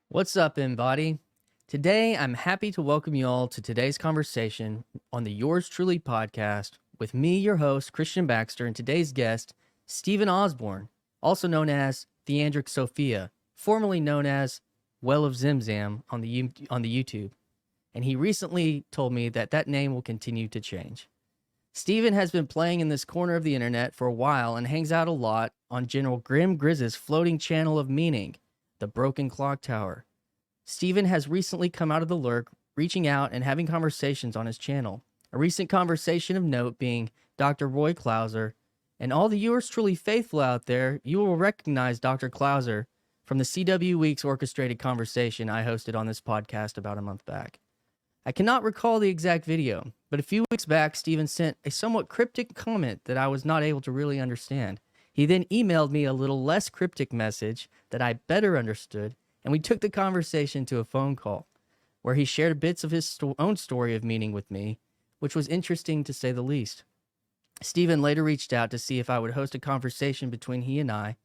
What's up, Embody? Today, I'm happy to welcome you all to today's conversation on the Yours Truly podcast with me, your host, Christian Baxter, and today's guest, Stephen Osborne, also known as theandric Sophia, formerly known as Well of Zimzam on the YouTube. And he recently told me that name will continue to change. Stephen has been playing in this corner of the internet for a while and hangs out a lot on General Grim Grizz's floating channel of meaning, the Broken Clock Tower. Stephen has recently come out of the lurk, reaching out and having conversations on his channel. A recent conversation of note being Dr. Roy Clauser, and all the yours truly faithful out there, you will recognize Dr. Clauser from the CW Weeks orchestrated conversation I hosted on this podcast about a month back. I cannot recall the exact video, but a few weeks back, Stephen sent a somewhat cryptic comment that I was not able to really understand. He then emailed me a little less cryptic message that I better understood, and we took the conversation to a phone call, where he shared bits of his own story of meaning with me, which was interesting to say the least. Stephen later reached out to see if I would host a conversation between he and I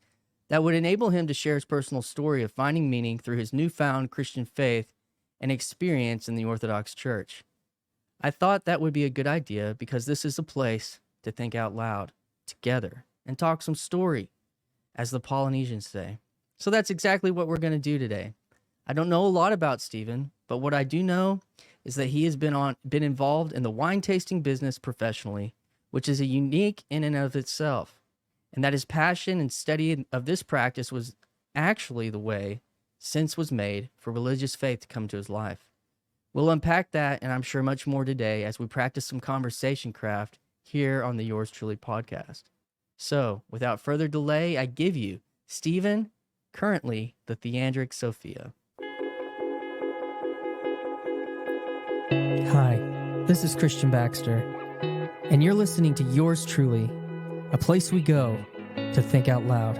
that would enable him to share his personal story of finding meaning through his newfound Christian faith and experience in the Orthodox Church. I thought that would be a good idea because this is a place to think out loud, together, and talk some story, as the Polynesians say. So that's exactly what we're going to do today. I don't know a lot about Stephen, but what I do know is that he has been involved in the wine tasting business professionally, which is a unique in and of itself, and that his passion and study of this practice was actually the way sense was made for religious faith to come to his life. We'll unpack that, and I'm sure much more today as we practice some conversation craft here on the Yours Truly podcast. So, without further delay, I give you Stephen, currently the theandric Sophia. Hi, this is Christian Baxter, and you're listening to Yours Truly, a place we go to think out loud.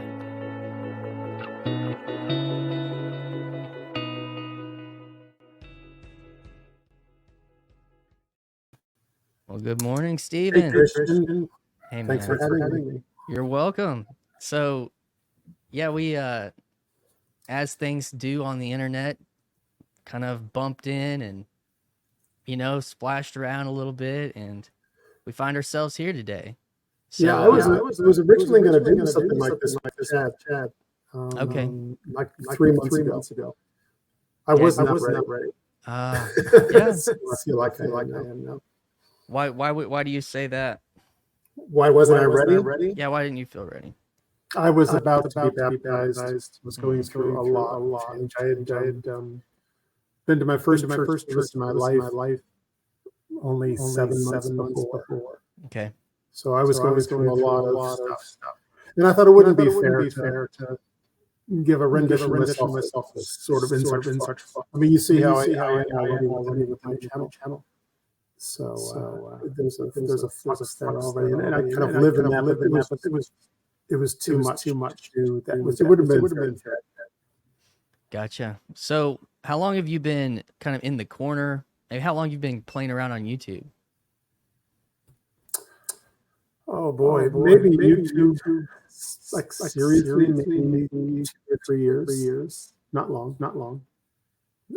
Well, good morning, Stephen. Hey, Christian. Hey, man. Thanks for having me. You're welcome. So, yeah, we, as things do on the internet, kind of bumped in and, splashed around a little bit, and we find ourselves here today. So, I was originally going to do something like this with Chad. Okay. Like 3 months ago. I wasn't ready. Yes. I feel like I am now. Why do you say that? Why wasn't I ready? Yeah, why didn't you feel ready? I was about to be baptized. Was going through a lot of change. I had been to my first church in my life only 7 months before. Okay. So I was going through a lot of stuff. And I thought it wouldn't be fair to give a rendition of myself sort of in such. I mean, you see how I am with my channel. So there's a flux there already, and I kind of live in that. But it was too much to that. It would have been fair. Gotcha. So how long have you been kind of in the corner? How long have you been playing around on YouTube? Oh boy, maybe YouTube, like seriously, maybe 2 or 3 years. Not long.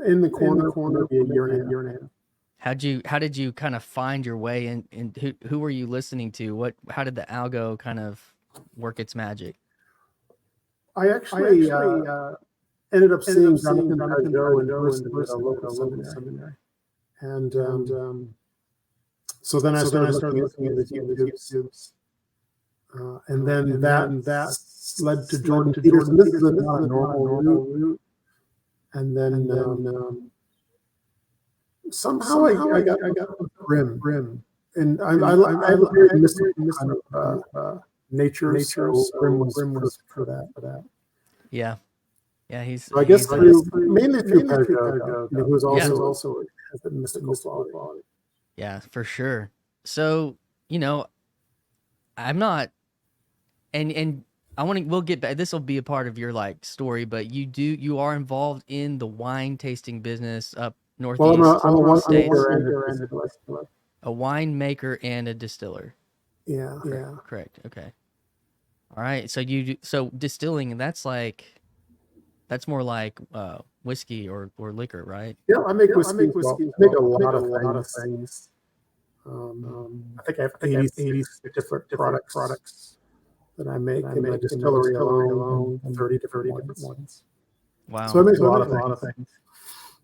In the corner, maybe a year and a half. How did you kind of find your way in, and who were you listening to? How did the algo kind of work its magic? I actually ended up seeing Jonathan Cardo in person at a local seminary. And so then I started looking at the YouTubes. And then that led to Jordan Peterson. This is not a normal route. And then somehow I got Grim. And I have a very mystical kind of nature. So Grim was for that. Yeah. Yeah, he's. So I guess mainly through Cardo, who's also has a mystical quality. Yeah, for sure. So I'm not, and I want to. We'll get back. This will be a part of your story, but you are involved in the wine tasting business up northeast. Well, I'm a winemaker and a distiller. Yeah. Correct. Okay. All right. So so distilling, that's like That's more like whiskey or liquor, right? Yeah, I make whiskey. I make a lot of things. I think I have 86 different products that I make in my distillery alone, 30 different ones. Wow. So I make a lot of things.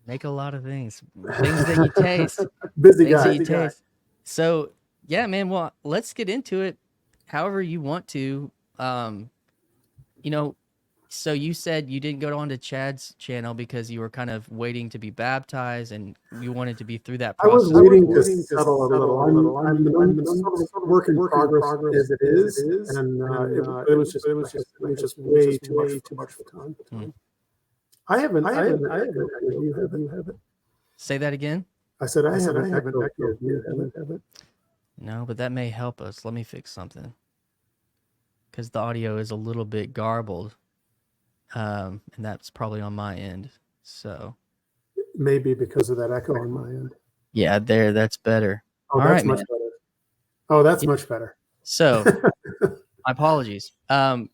Make a lot of things that you taste. Busy Things guy. that you taste. So yeah, man. Well, let's get into it. However you want to. You know, so you said you didn't go on to Chad's channel because you were kind of waiting to be baptized and you wanted to be through that I was process. waiting to settle a little. I'm sort of work in progress as it is, and it was just way too much time. I haven't. You have it. Say that again. I said I haven't echoed. You have it. No, but that may help us. Let me fix something because the audio is a little bit garbled, and that's probably on my end. So maybe because of that echo on my end. Yeah, that's better. Oh, All that's right, much man. better. Oh, that's much better. So, my apologies. Yeah,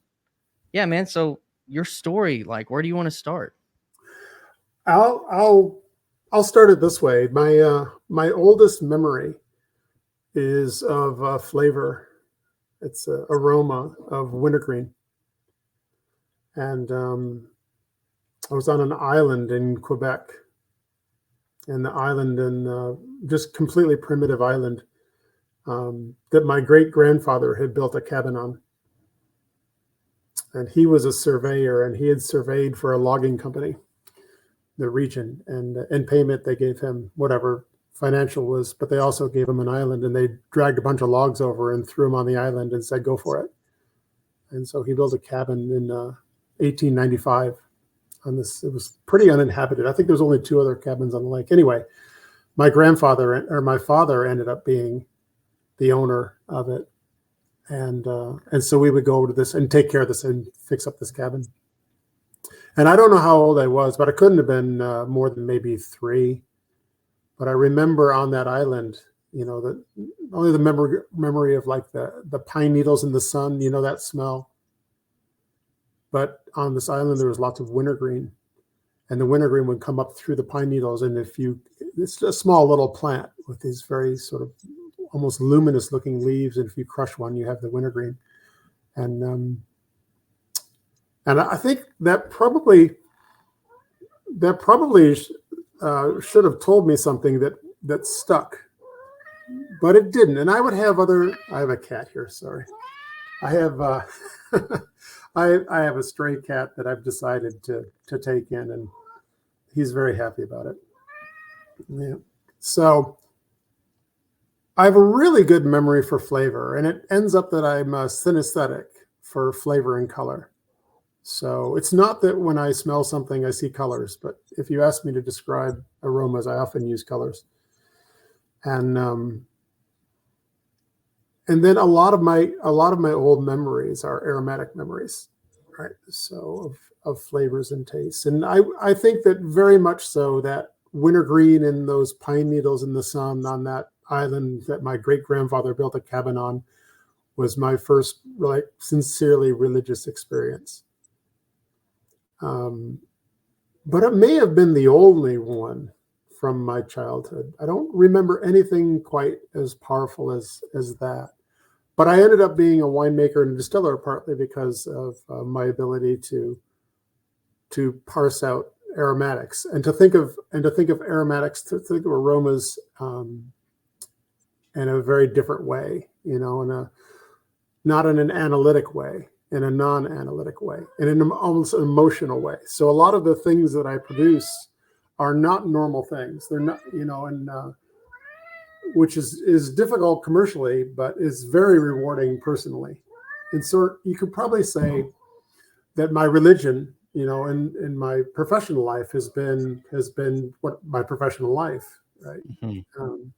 man. So your story, like, where do you want to start? I'll start it this way. My oldest memory is of flavor. It's an aroma of wintergreen, and I was on an island in Quebec, and the island in just completely primitive island that my great grandfather had built a cabin on, and he was a surveyor, and he had surveyed for a logging company, the region, and in payment they gave him whatever financial was, but they also gave him an island, and they dragged a bunch of logs over and threw him on the island and said, go for it. And so he built a cabin in 1895 on this. It was pretty uninhabited. I think there was only 2 other cabins on the lake. Anyway, my father ended up being the owner of it. And so we would go to this and take care of this and fix up this cabin. And I don't know how old I was, but I couldn't have been more than maybe 3. But I remember on that island, only the memory of like the pine needles in the sun, that smell. But on this island, there was lots of wintergreen, and the wintergreen would come up through the pine needles. And it's a small little plant with these very sort of almost luminous looking leaves. And if you crush one, you have the wintergreen. And I think that probably should have told me something that stuck, but it didn't. And I have a cat here. Sorry. I have, I have a stray cat that I've decided to take in, and he's very happy about it. Yeah. So I have a really good memory for flavor, and it ends up that I'm synesthetic for flavor and color. So it's not that when I smell something, I see colors, but if you ask me to describe aromas, I often use colors. And then a lot of my old memories are aromatic memories, right? So of flavors and tastes. And I think that very much so that wintergreen and those pine needles in the sun on that island that my great grandfather built a cabin on was my first sincerely religious experience. But it may have been the only one from my childhood. I don't remember anything quite as powerful as that. But I ended up being a winemaker and a distiller partly because of my ability to parse out aromatics and to think of aromatics, to think of aromas in a very different way, not in an analytic way, in a non-analytic way, and in almost an emotional way. So a lot of the things that I produce are not normal things. They're not, which is difficult commercially, but is very rewarding personally. And so you could probably say that my religion, in my professional life has been what my professional life, right? Mm-hmm.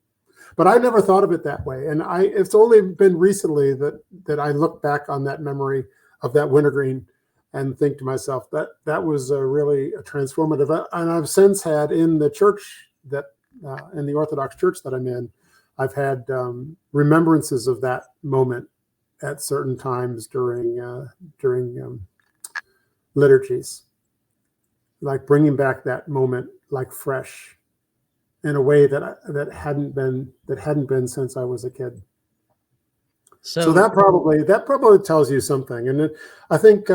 But I never thought of it that way. And it's only been recently that I look back on that memory of that wintergreen and think to myself that was really a transformative. And I've since had in the church in the Orthodox Church that I'm in, I've had remembrances of that moment at certain times during liturgies. like bringing back that moment like fresh in a way that hadn't been since I was a kid. So that probably tells you something. And I think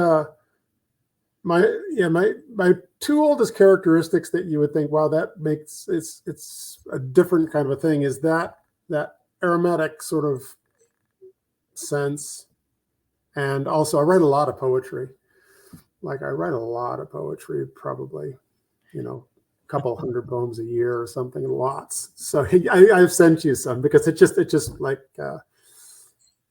my two oldest characteristics that you would think, wow, that makes it's a different kind of a thing, is that aromatic sort of sense. And also I write a lot of poetry. Like I write a lot of poetry, probably, a couple hundred poems a year or something, lots. So I've sent you some because it just like,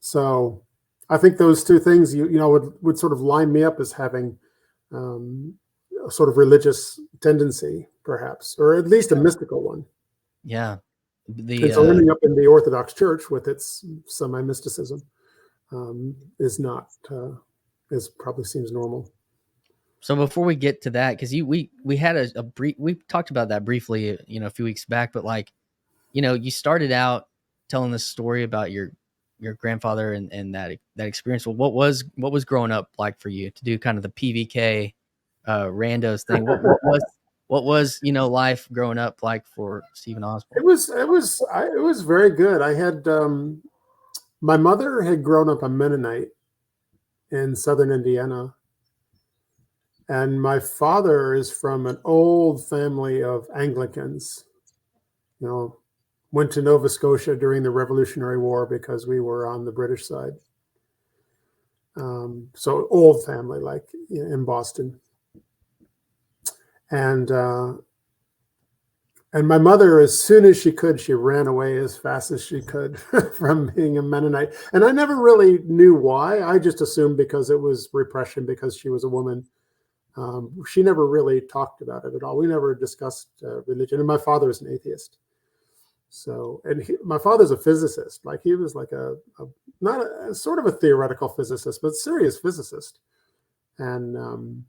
so I think those two things, would sort of line me up as having a sort of religious tendency, perhaps, or at least a mystical one. Yeah. So ending up in the Orthodox Church with its semi-mysticism is probably seems normal. So before we get to that, because we had we talked about that briefly, a few weeks back, but like, you started out telling this story about your grandfather and that experience. Well, what was growing up like for you to do kind of the PVK randos thing? What was life growing up like for Stephen Osborne? It was very good. I had my mother had grown up a Mennonite in southern Indiana. And my father is from an old family of Anglicans, went to Nova Scotia during the Revolutionary War because we were on the British side. So old family, like in Boston. And my mother, as soon as she could, she ran away as fast as she could from being a Mennonite. And I never really knew why. I just assumed because it was repression, because she was a woman. She never really talked about it at all. We never discussed religion. And my father is an atheist. So, and my father's a physicist. Like he was like not a sort of a theoretical physicist, but serious physicist. And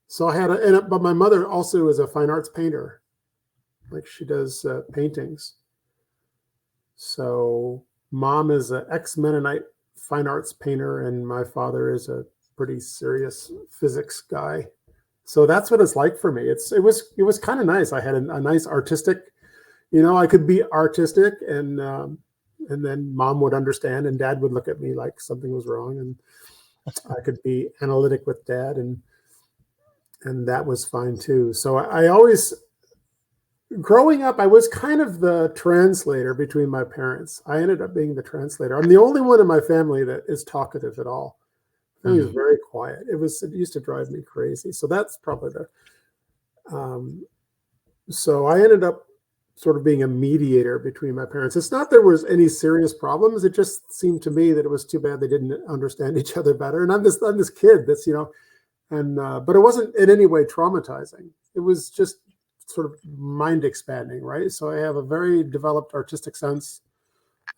so I had but my mother also is a fine arts painter. Like she does paintings. So mom is an ex-Mennonite fine arts painter, and my father is a pretty serious physics guy. So that's what it's like for me. It was kind of nice. I had a nice artistic, I could be artistic, and then mom would understand, and dad would look at me like something was wrong, and I could be analytic with dad, and that was fine too. So I always, growing up, I was kind of the translator between my parents. I ended up being the translator. I'm the only one in my family that is talkative at all. He was very quiet. It used to drive me crazy. So that's probably so I ended up sort of being a mediator between my parents. It's not there was any serious problems. It just seemed to me that it was too bad they didn't understand each other better. And I'm this kid that's, but it wasn't in any way traumatizing. It was just sort of mind expanding, right? So I have a very developed artistic sense.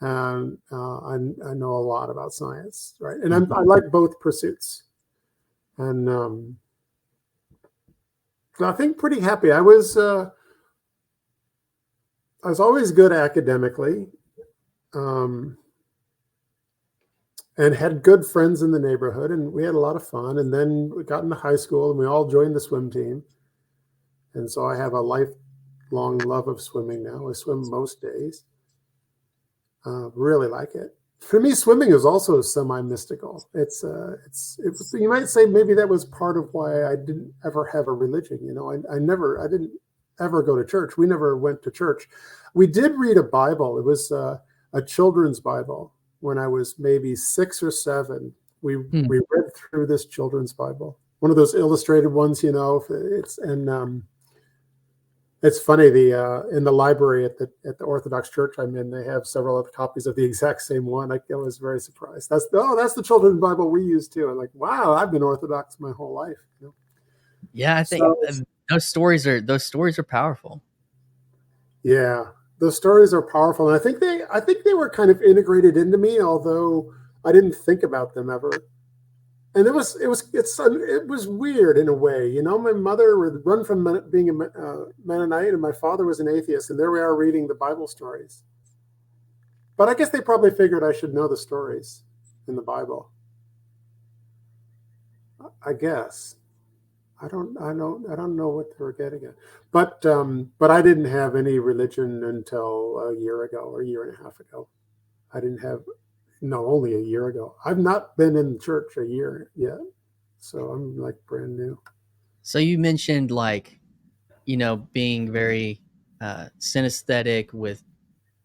And I know a lot about science, right? And I like both pursuits. And I think pretty happy. I was always good academically, and had good friends in the neighborhood, and we had a lot of fun. And then we got into high school, and we all joined the swim team. And so I have a lifelong love of swimming now. I swim most days. Really like it. For me, swimming is also semi-mystical. You might say maybe that was part of why I didn't ever have a religion. I didn't ever go to church. We never went to church. We did read a Bible. It was a children's Bible when I was maybe 6 or 7. We read through this children's Bible, one of those illustrated ones. It's funny, in the library at the Orthodox Church I'm in, they have several other copies of the exact same one. I was very surprised. That's the children's Bible we use too. I'm like, wow, I've been Orthodox my whole life. Yeah, I think those stories are powerful. Yeah, those stories are powerful, and I think they were kind of integrated into me, although I didn't think about them ever. And it was weird in a way. My mother would run from being a Mennonite, and my father was an atheist, and there we are reading the Bible stories. But I guess they probably figured I should know the stories in the Bible. I guess. I don't know what they were getting at. But I didn't have any religion until a year ago or a year and a half ago. I didn't have, no, only a year ago. I've not been in church a year yet. So I'm like brand new. So you mentioned like, being very synesthetic with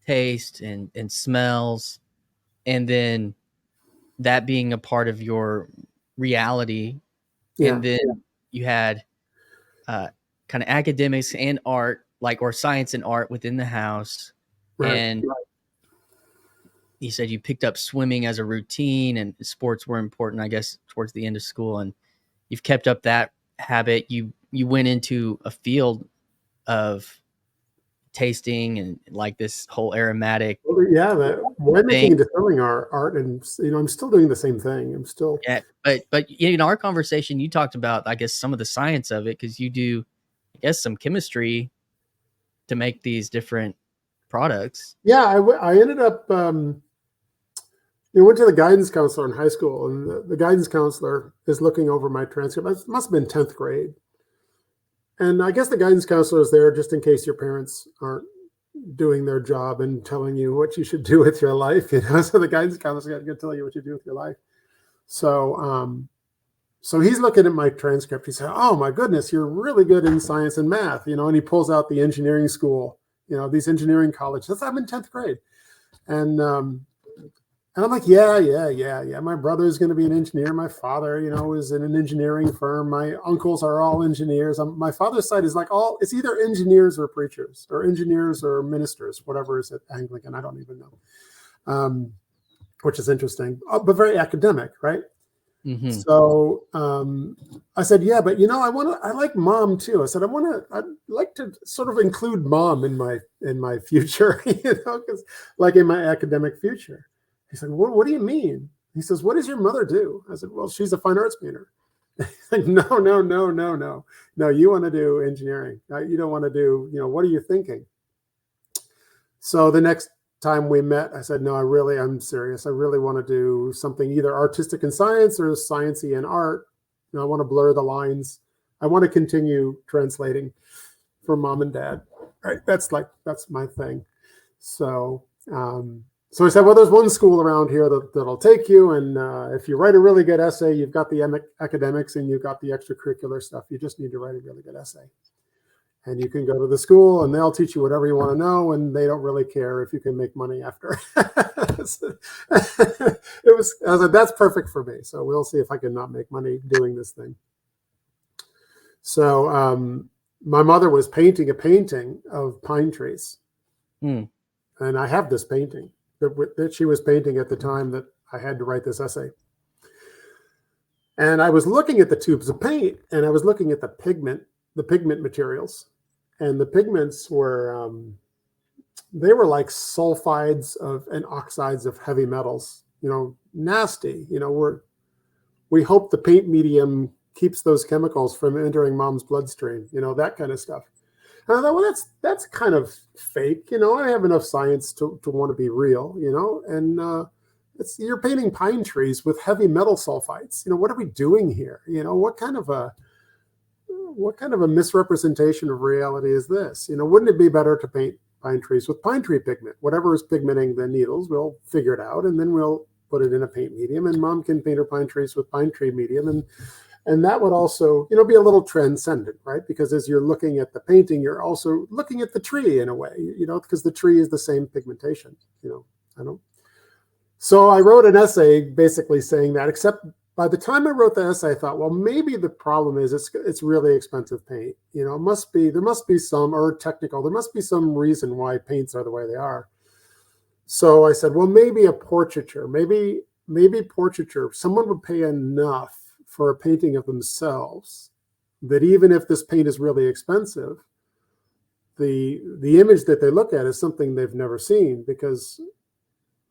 taste and smells, and then that being a part of your reality. Yeah. And then you had kind of academics and art, like, or science and art within the house. Right. And you said you picked up swimming as a routine, and sports were important, I guess, towards the end of school. And you've kept up that habit. You went into a field of tasting and like this whole aromatic. Well, yeah, the winemaking and distilling are art, and I'm still doing the same thing. I'm still. Yeah, but in our conversation, you talked about, I guess, some of the science of it, because you do, I guess, some chemistry to make these different products. Yeah, I ended up. Went to the guidance counselor in high school, and the guidance counselor is looking over my transcript. It must have been 10th grade. And I guess the guidance counselor is there just in case your parents aren't doing their job and telling you what you should do with your life. So the guidance counselor is going to tell you what you do with your life. So, so he's looking at my transcript. He said, "Oh my goodness, you're really good in science and math." And he pulls out the engineering school, these engineering colleges. I'm in 10th grade. And I'm like, yeah. My brother is going to be an engineer. My father, is in an engineering firm. My uncles are all engineers. My father's side is like it's either engineers or preachers, or engineers or ministers, whatever is at Anglican. I don't even know, which is interesting, but very academic, right? Mm-hmm. So I said, yeah, but I like mom too. I said, I'd like to sort of include mom in my future, because like in my academic future. He said, well, what do you mean? He says, what does your mother do? I said, well, she's a fine arts painter. He's like, no. No, you want to do engineering. You don't want to do, what are you thinking? So the next time we met, I said, no, I'm serious. I really want to do something either artistic in science or sciencey in art. I want to blur the lines. I want to continue translating for mom and dad. Right? That's my thing. So, so I said, well, there's one school around here that'll take you. And if you write a really good essay, you've got the academics and you've got the extracurricular stuff. You just need to write a really good essay. And you can go to the school and they'll teach you whatever you want to know. And they don't really care if you can make money after. I said, that's perfect for me. So we'll see if I can not make money doing this thing. So my mother was painting a painting of pine trees. And I have this painting that she was painting at the time that I had to write this essay. And I was looking at the tubes of paint, and I was looking at the pigment materials. And the pigments were, they were like sulfides and oxides of heavy metals, nasty. We hope the paint medium keeps those chemicals from entering mom's bloodstream, that kind of stuff. And I thought, well, that's kind of fake. I have enough science to want to be real, and you're painting pine trees with heavy metal sulfides. What are we doing here? What kind of a misrepresentation of reality is this? Wouldn't it be better to paint pine trees with pine tree pigment? Whatever is pigmenting the needles, we'll figure it out, and then we'll put it in a paint medium, and mom can paint her pine trees with pine tree medium, and that would also, be a little transcendent, right? Because as you're looking at the painting, you're also looking at the tree in a way, because the tree is the same pigmentation, So I wrote an essay basically saying that, except by the time I wrote the essay, I thought, well, maybe the problem is it's really expensive paint. There must be some, or technical, there must be some reason why paints are the way they are. So I said, well, maybe a portraiture, maybe portraiture, someone would pay enough for a painting of themselves that even if this paint is really expensive, the image that they look at is something they've never seen, because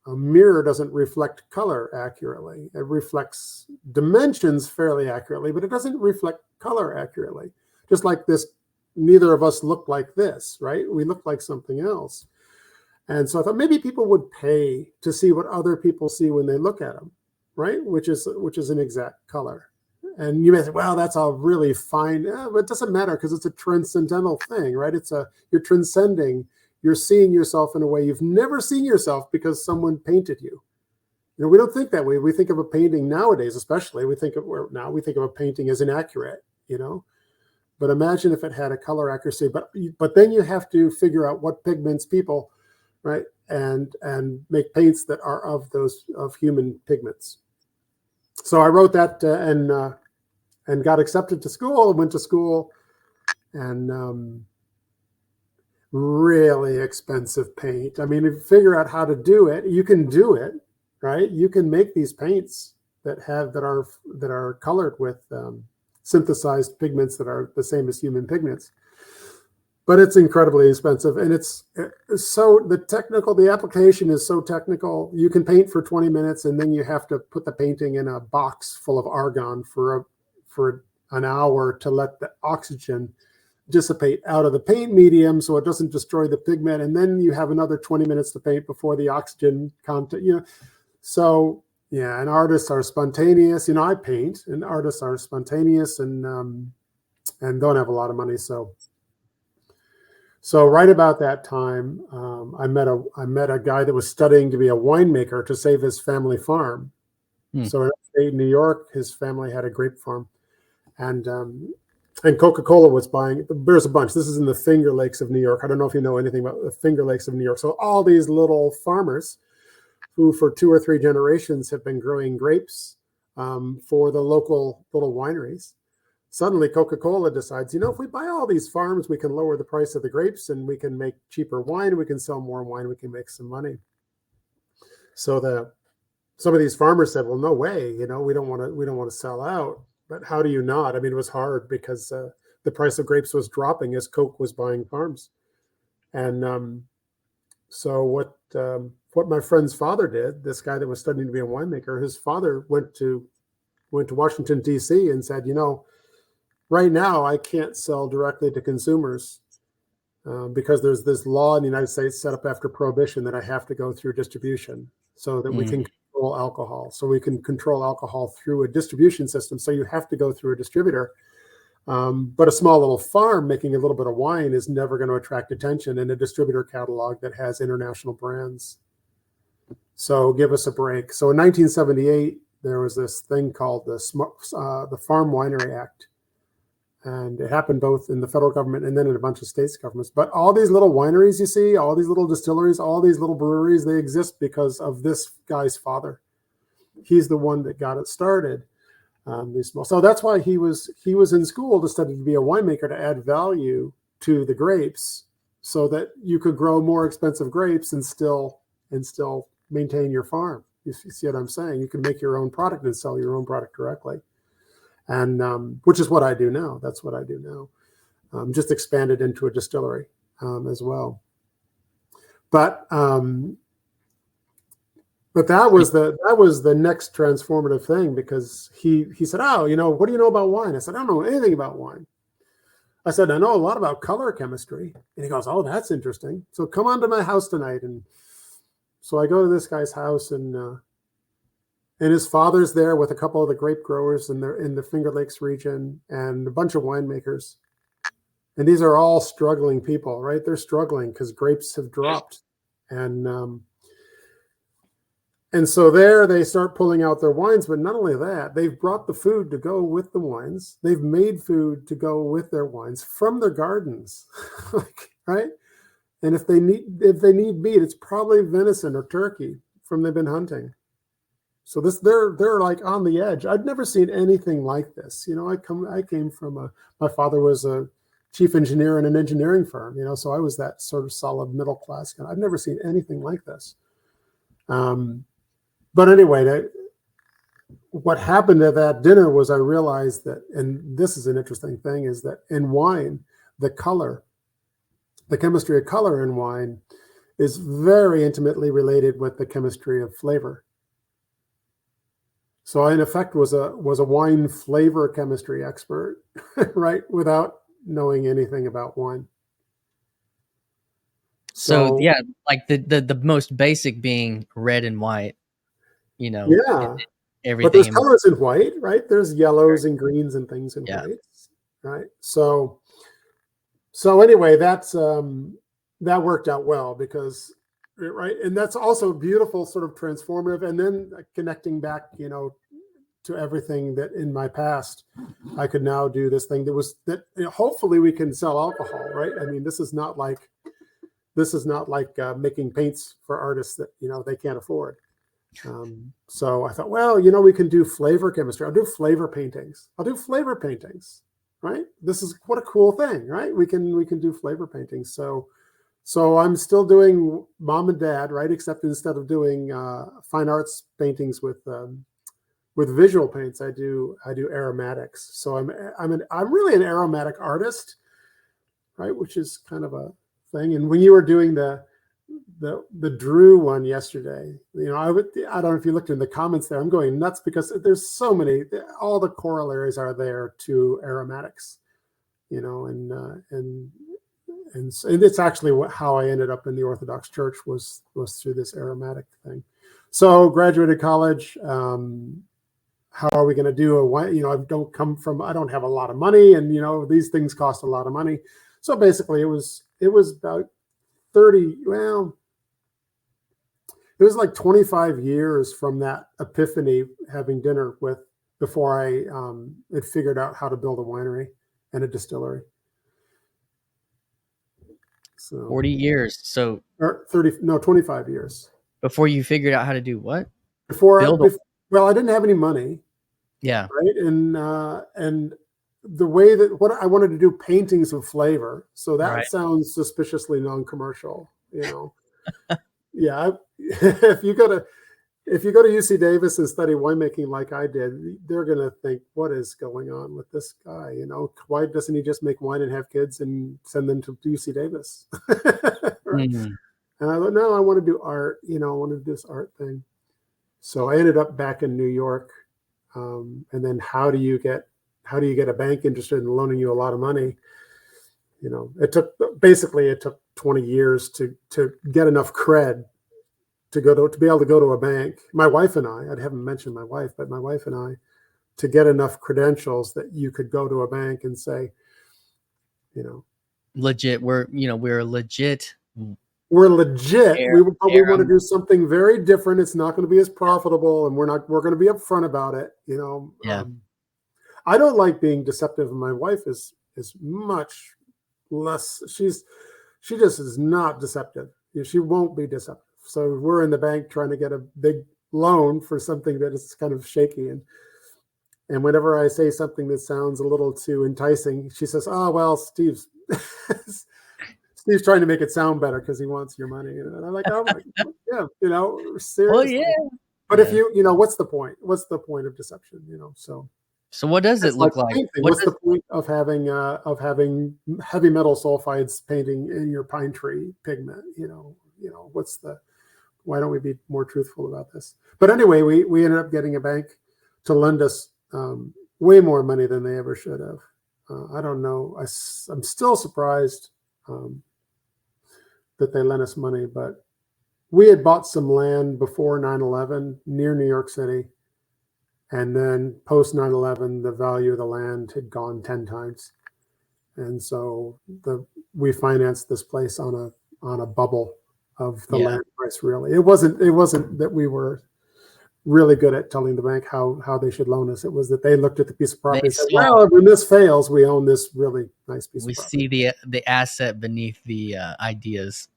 a mirror doesn't reflect color accurately. It reflects dimensions fairly accurately, but it doesn't reflect color accurately. Just like this, neither of us look like this, right? We look like something else. And so I thought maybe people would pay to see what other people see when they look at them, right? Which is an exact color. And you may say, well, that's a really fine, but it doesn't matter because it's a transcendental thing, right? You're transcending, you're seeing yourself in a way you've never seen yourself because someone painted you. We don't think that way. We think of a painting nowadays, especially, we think of a painting as inaccurate, But imagine if it had a color accuracy, but then you have to figure out what pigments people, right? And make paints that are of human pigments. So I wrote that and got accepted to school, went to school, and really expensive paint. I mean, if you figure out how to do it, you can do it, right? You can make these paints that are colored with synthesized pigments that are the same as human pigments. But it's incredibly expensive, and it's so the application is so technical. You can paint for 20 minutes, and then you have to put the painting in a box full of argon for an hour to let the oxygen dissipate out of the paint medium so it doesn't destroy the pigment. And then you have another 20 minutes to paint before the oxygen content, So yeah, and artists are spontaneous. I paint, and artists are spontaneous and don't have a lot of money. So right about that time, I met a guy that was studying to be a winemaker to save his family farm. So in upstate New York, his family had a grape farm, and Coca-Cola was buying. There's a bunch. This is in the Finger Lakes of New York. I don't know if you know anything about the Finger Lakes of New York. So all these little farmers who for 2 or 3 generations have been growing grapes for the local little wineries. Suddenly Coca-Cola decides, if we buy all these farms, we can lower the price of the grapes and we can make cheaper wine. We can sell more wine. We can make some money. So some of these farmers said, well, no way, we don't want to sell out. But how do you not? I mean, it was hard because the price of grapes was dropping as Coke was buying farms. And so what my friend's father did, this guy that was studying to be a winemaker, his father went to Washington, D.C. and said, right now I can't sell directly to consumers because there's this law in the United States set up after Prohibition that I have to go through distribution so that we can control alcohol. So we can control alcohol through a distribution system. So you have to go through a distributor. But a small little farm making a little bit of wine is never going to attract attention in a distributor catalog that has international brands. So give us a break. So in 1978, there was this thing called the Farm Winery Act. And it happened both in the federal government and then in a bunch of states governments. But all these little wineries you see, all these little distilleries, all these little breweries, they exist because of this guy's father. He's the one that got it started. So that's why he was in school to study to be a winemaker, to add value to the grapes so that you could grow more expensive grapes and still maintain your farm. You see what I'm saying? You can make your own product and sell your own product directly. And which is what I do now. That's what I do now. Just expanded into a distillery as well. But that was the next transformative thing, because he said, "Oh, what do you know about wine?" I said, "I don't know anything about wine." I said, "I know a lot about color chemistry." And he goes, "Oh, that's interesting. So come on to my house tonight." And so I go to this guy's house, and his father's there with a couple of the grape growers in the Finger Lakes region and a bunch of winemakers. And these are all struggling people, right? They're struggling because grapes have dropped. And so there they start pulling out their wines. But not only that, they've brought the food to go with the wines. They've made food to go with their wines from their gardens, right? And if they need meat, it's probably venison or turkey from they've been hunting. So they're like on the edge. I'd never seen anything like this. I came from my father was a chief engineer in an engineering firm, so I was that sort of solid middle class guy. I've never seen anything like this. But anyway, what happened at that dinner was I realized that, and this is an interesting thing, is that in wine, the chemistry of color in wine is very intimately related with the chemistry of flavor. So I, in effect, was a wine flavor chemistry expert, right, without knowing anything about wine. So yeah, like the most basic being red and white, Yeah. but everything there's in colors in white, right? There's yellows and greens and things in yeah. whites, right? So anyway, that worked out well because, right, and that's also beautiful, sort of transformative, and then connecting back, to everything that in my past, I could now do this thing that hopefully we can sell alcohol, right? I mean, this is not like making paints for artists that they can't afford. So I thought, well, we can do flavor chemistry. I'll do flavor paintings. Right? This is what a cool thing, right? We can do flavor paintings. So I'm still doing mom and dad, right? Except instead of doing fine arts paintings with visual paints, I do aromatics. So I'm really an aromatic artist, right? Which is kind of a thing. And when you were doing the Drew one yesterday, I don't know if you looked in the comments there. I'm going nuts because there's so many. All the corollaries are there to aromatics, and it's actually how I ended up in the Orthodox Church was through this aromatic thing. So graduated college. How are we going to do a wine? I don't have a lot of money, and these things cost a lot of money. So basically, it was about 30. Well, it was like 25 years from that epiphany, having dinner before I had figured out how to build a winery and a distillery. So 40 years. So or 25 years before you figured out how to do what? Well, I didn't have any money. Yeah. Right. And the way that what I wanted to do paintings of flavor. So that sounds suspiciously non-commercial, Yeah. If you go to UC Davis and study winemaking like I did, they're going to think, what is going on with this guy? Why doesn't he just make wine and have kids and send them to UC Davis? Right. Mm-hmm. And I thought, no, I want to do art. I want to do this art thing. So I ended up back in New York. And then how do you get a bank interested in loaning you a lot of money? It took 20 years to get enough cred to be able to go to a bank. My wife and I haven't mentioned my wife, but my wife and I, to get enough credentials that you could go to a bank and say, legit. We're legit. We're legit. We want to do something very different. It's not going to be as profitable, and we're going to be upfront about it. Yeah. I don't like being deceptive, and my wife is much less. She just is not deceptive. She won't be deceptive. So we're in the bank trying to get a big loan for something that is kind of shaky, and whenever I say something that sounds a little too enticing, she says, "Oh well, Steve's." Steve's trying to make it sound better because he wants your money. And I'm like, oh my, yeah, seriously. Well, yeah. But if what's the point? What's the point of deception? So what does it look like? What's the point of having heavy metal sulfides painting in your pine tree pigment? Why don't we be more truthful about this? But anyway, we ended up getting a bank to lend us way more money than they ever should have. I don't know. I'm still surprised that they lent us money, but we had bought some land before 9/11 near New York City. And then post 9/11, the value of the land had gone 10 times. And so we financed this place on a bubble of the land price, really. It wasn't that we were really good at telling the bank how they should loan us. It was that they looked at the piece of property and said, well, when this fails, we own this really nice piece of property. We see the asset beneath the ideas.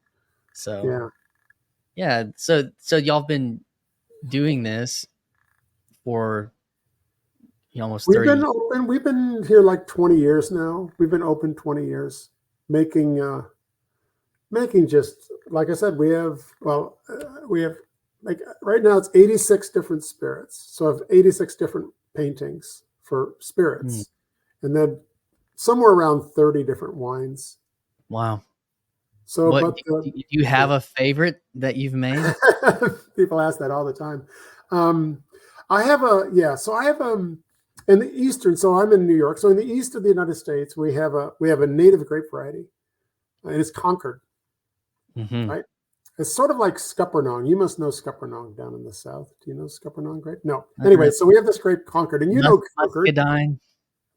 So yeah. So y'all been doing this for almost 30. We've been here like 20 years now. We've been open 20 years, making just, like I said, we have like right now it's 86 different spirits. So I have 86 different paintings for spirits, and then somewhere around 30 different wines. Wow. So, do you have a favorite that you've made? People ask that all the time. I have in the eastern. So I'm in New York. So in the east of the United States, we have a native grape variety, and it's Concord, right? It's sort of like Scuppernong. You must know Scuppernong down in the south. Do you know Scuppernong grape? No. I Anyway, don't so we have this grape Concord, and you know Concord. Muscadine.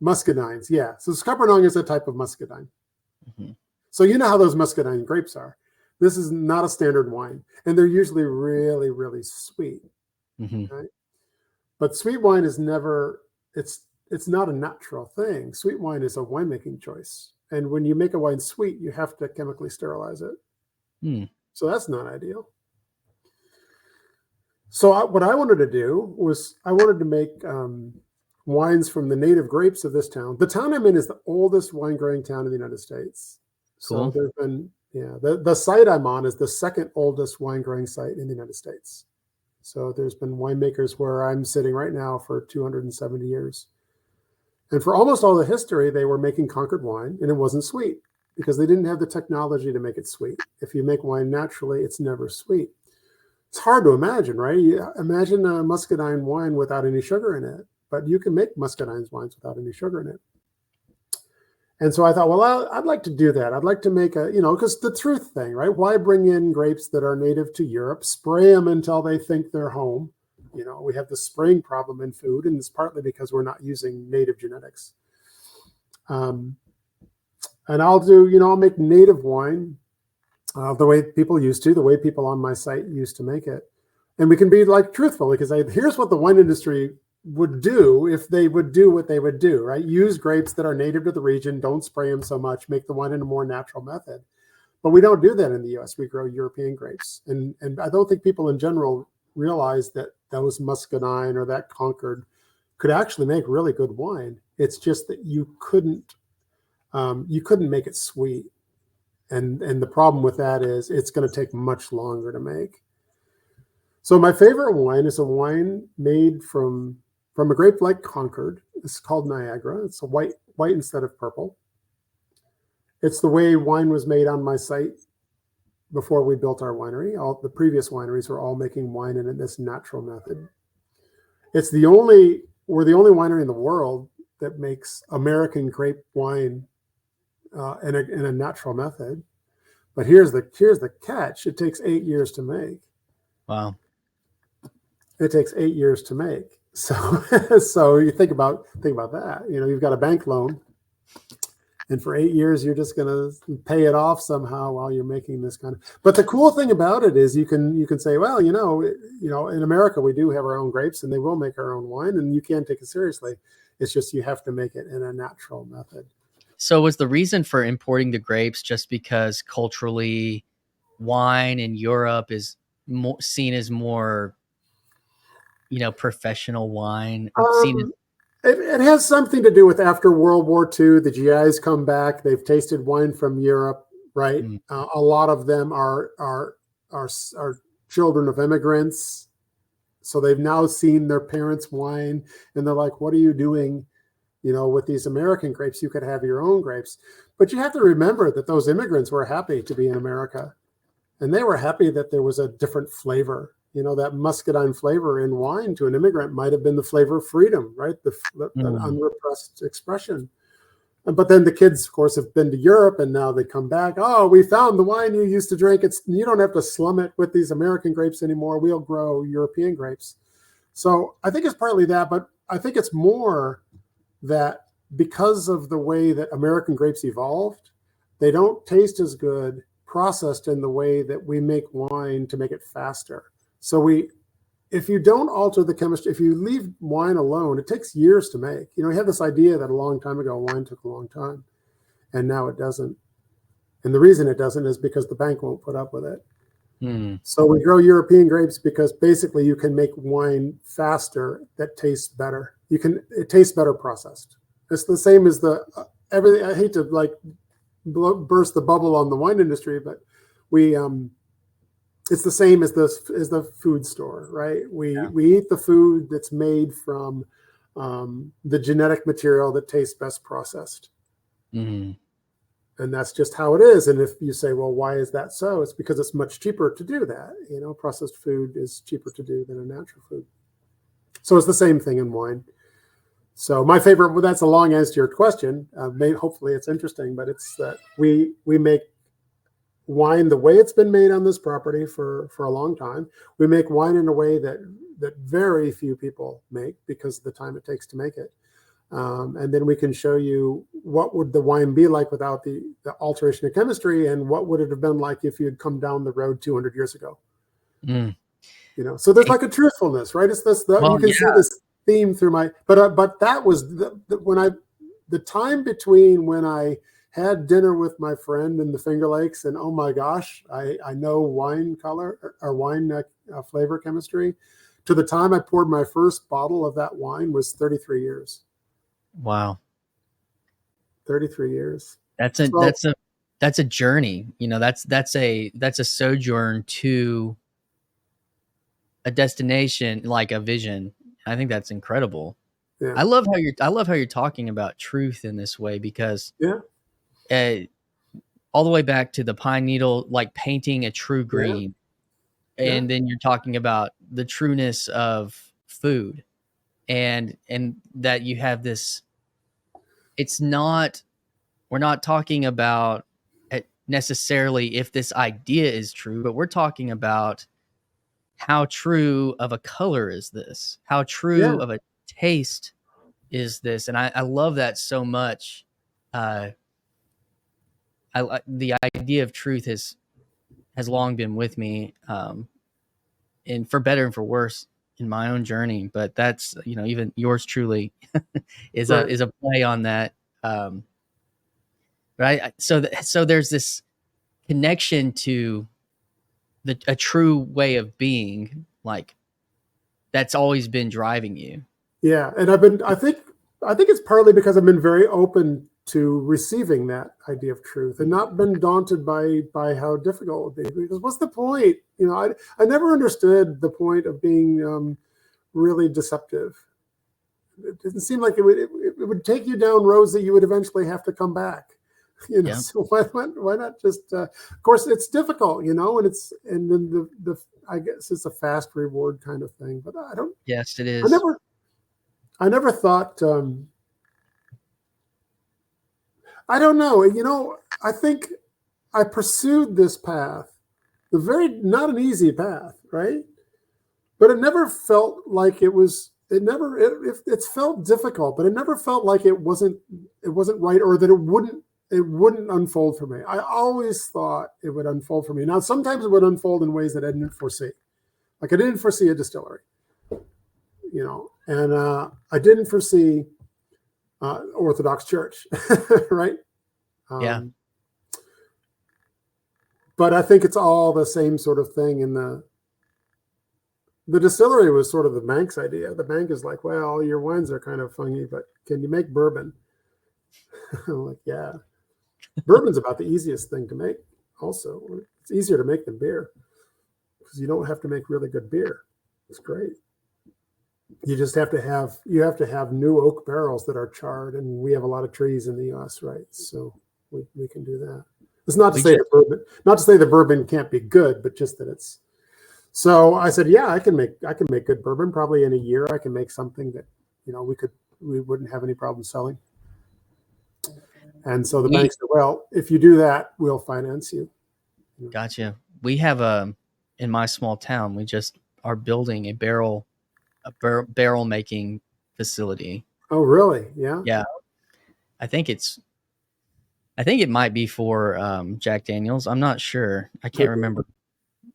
Muscadines, yeah. So Scuppernong is a type of muscadine. Mm-hmm. So you know how those muscadine grapes are. This is not a standard wine, and they're usually really, really sweet. Mm-hmm. Right? But sweet wine is never, it's not a natural thing. Sweet wine is a winemaking choice. And when you make a wine sweet, you have to chemically sterilize it. Mm. So that's not ideal. So what I wanted to do was I wanted to make wines from the native grapes of this town. The town I'm in is the oldest wine growing town in the United States. Cool. So there's been, the site I'm on is the second oldest wine growing site in the United States. So there's been winemakers where I'm sitting right now for 270 years. And for almost all the history, they were making Concord wine, and it wasn't sweet because they didn't have the technology to make it sweet. If you make wine naturally, it's never sweet. It's hard to imagine, right? Imagine a muscadine wine without any sugar in it, but you can make muscadine wines without any sugar in it. And so I thought, well, I'd like to do that. I'd like to make because the truth thing, right? Why bring in grapes that are native to Europe, spray them until they think they're home? We have the spraying problem in food, and it's partly because we're not using native genetics. And I'll make native wine the way people used to, the way people on my site used to make it. And we can be truthful, because here's what the wine industry would do if they would do what they would do, right? Use grapes that are native to the region, don't spray them so much, make the wine in a more natural method. But we don't do that in the US. We grow European grapes. And I don't think people in general realize that those muscadine or that Concord could actually make really good wine. It's just that you couldn't make it sweet. And the problem with that is it's going to take much longer to make. So my favorite wine is a wine made from a grape like Concord. It's called Niagara. It's a white instead of purple. It's the way wine was made on my site before we built our winery. All the previous wineries were all making wine in this natural method. We're the only winery in the world that makes American grape wine in a natural method. But here's the catch. It takes 8 years to make. Wow. It takes 8 years to make. So you think about that. You've got a bank loan, and for 8 years you're just going to pay it off somehow while you're making this kind of. But the cool thing about it is you can say, well, in America we do have our own grapes, and they will make our own wine, and you can take it seriously. It's just you have to make it in a natural method. So was the reason for importing the grapes just because culturally wine in Europe is seen as more, professional wine? It has something to do with after World War II, the GIs come back. They've tasted wine from Europe, right? Mm. A lot of them are children of immigrants. So they've now seen their parents' wine, and they're like, what are you doing? With these American grapes, you could have your own grapes. But you have to remember that those immigrants were happy to be in America. And they were happy that there was a different flavor. That muscadine flavor in wine to an immigrant might have been the flavor of freedom, right? The unrepressed expression. But then the kids, of course, have been to Europe, and now they come back. Oh, we found the wine you used to drink. You don't have to slum it with these American grapes anymore. We'll grow European grapes. So I think it's partly that, but I think it's more that because of the way that American grapes evolved, they don't taste as good processed in the way that we make wine to make it faster. So if you don't alter the chemistry, if you leave wine alone, it takes years to make. We had this idea that a long time ago, wine took a long time, and now it doesn't. And the reason it doesn't is because the bank won't put up with it. Mm. So we grow European grapes because basically you can make wine faster that tastes better. It tastes better processed. It's the same as everything. I hate to burst the bubble on the wine industry, but it's the same as the food store, right? We eat the food that's made from the genetic material that tastes best processed. Mm-hmm. And that's just how it is. And if you say, well, why is that so? It's because it's much cheaper to do that. Processed food is cheaper to do than a natural food. So it's the same thing in wine. So my favorite, well, that's a long answer to your question. Hopefully it's interesting, but it's that we make wine the way it's been made on this property for a long time. We make wine in a way that very few people make because of the time it takes to make it. And then we can show you what would the wine be like without the alteration of chemistry, and what would it have been like if you had come down the road 200 years ago. Mm. So there's like a truthfulness, right? It's this. You can see this theme through my. But that was the time between when I had dinner with my friend in the Finger Lakes, and oh my gosh, I know wine color or wine flavor chemistry, to the time I poured my first bottle of that wine was 33 years. Wow. 33 years. That's a journey. That's a sojourn to a destination, like a vision. I think that's incredible. Yeah. I love how you're talking about truth in this way, because all the way back to the pine needle, like painting a true green. And then you're talking about the trueness of food, and that you have this. We're not talking about necessarily if this idea is true, but we're talking about how true of a color is this? How true of a taste is this? And I love that so much. The idea of truth has long been with me, and for better and for worse in my own journey. But that's, even yours truly is a play on that. Right. So there's this connection to a true way of being, like, that's always been driving you. Yeah. And I think it's partly because I've been very open to receiving that idea of truth and not been daunted by how difficult it would be. Because what's the point? I never understood the point of being really deceptive. It didn't seem like it would take you down roads that you would eventually have to come back. So why not just? Of course, it's difficult, and then the I guess it's a fast reward kind of thing. But I don't. Yes, it is. I never thought. I don't know. I think I pursued this path, not an easy path, right? But it never felt like it was. It felt difficult, but it never felt like it wasn't right, or that it wouldn't unfold for me. I always thought it would unfold for me. Now, sometimes it would unfold in ways that I didn't foresee. Like I didn't foresee a distillery, and I didn't foresee Orthodox Church, right? But I think it's all the same sort of thing. In the distillery was sort of the bank's idea. The bank is like, well, your wines are kind of funny, but can you make bourbon? I'm like, yeah. Bourbon's about the easiest thing to make. Also, it's easier to make than beer because you don't have to make really good beer. It's great. You just have to have new oak barrels that are charred, and we have a lot of trees in the U.S., right? So we can do that. It's not to say the bourbon can't be good, but just that it's. So I said, yeah, I can make good bourbon. Probably in a year, I can make something that we wouldn't have any problem selling. And so the bank said, well, if you do that, we'll finance you. Gotcha. We have in my small town, we just are building a barrel making facility. Oh, really? Yeah. Yeah. I think it might be for Jack Daniels. I'm not sure. I can't remember.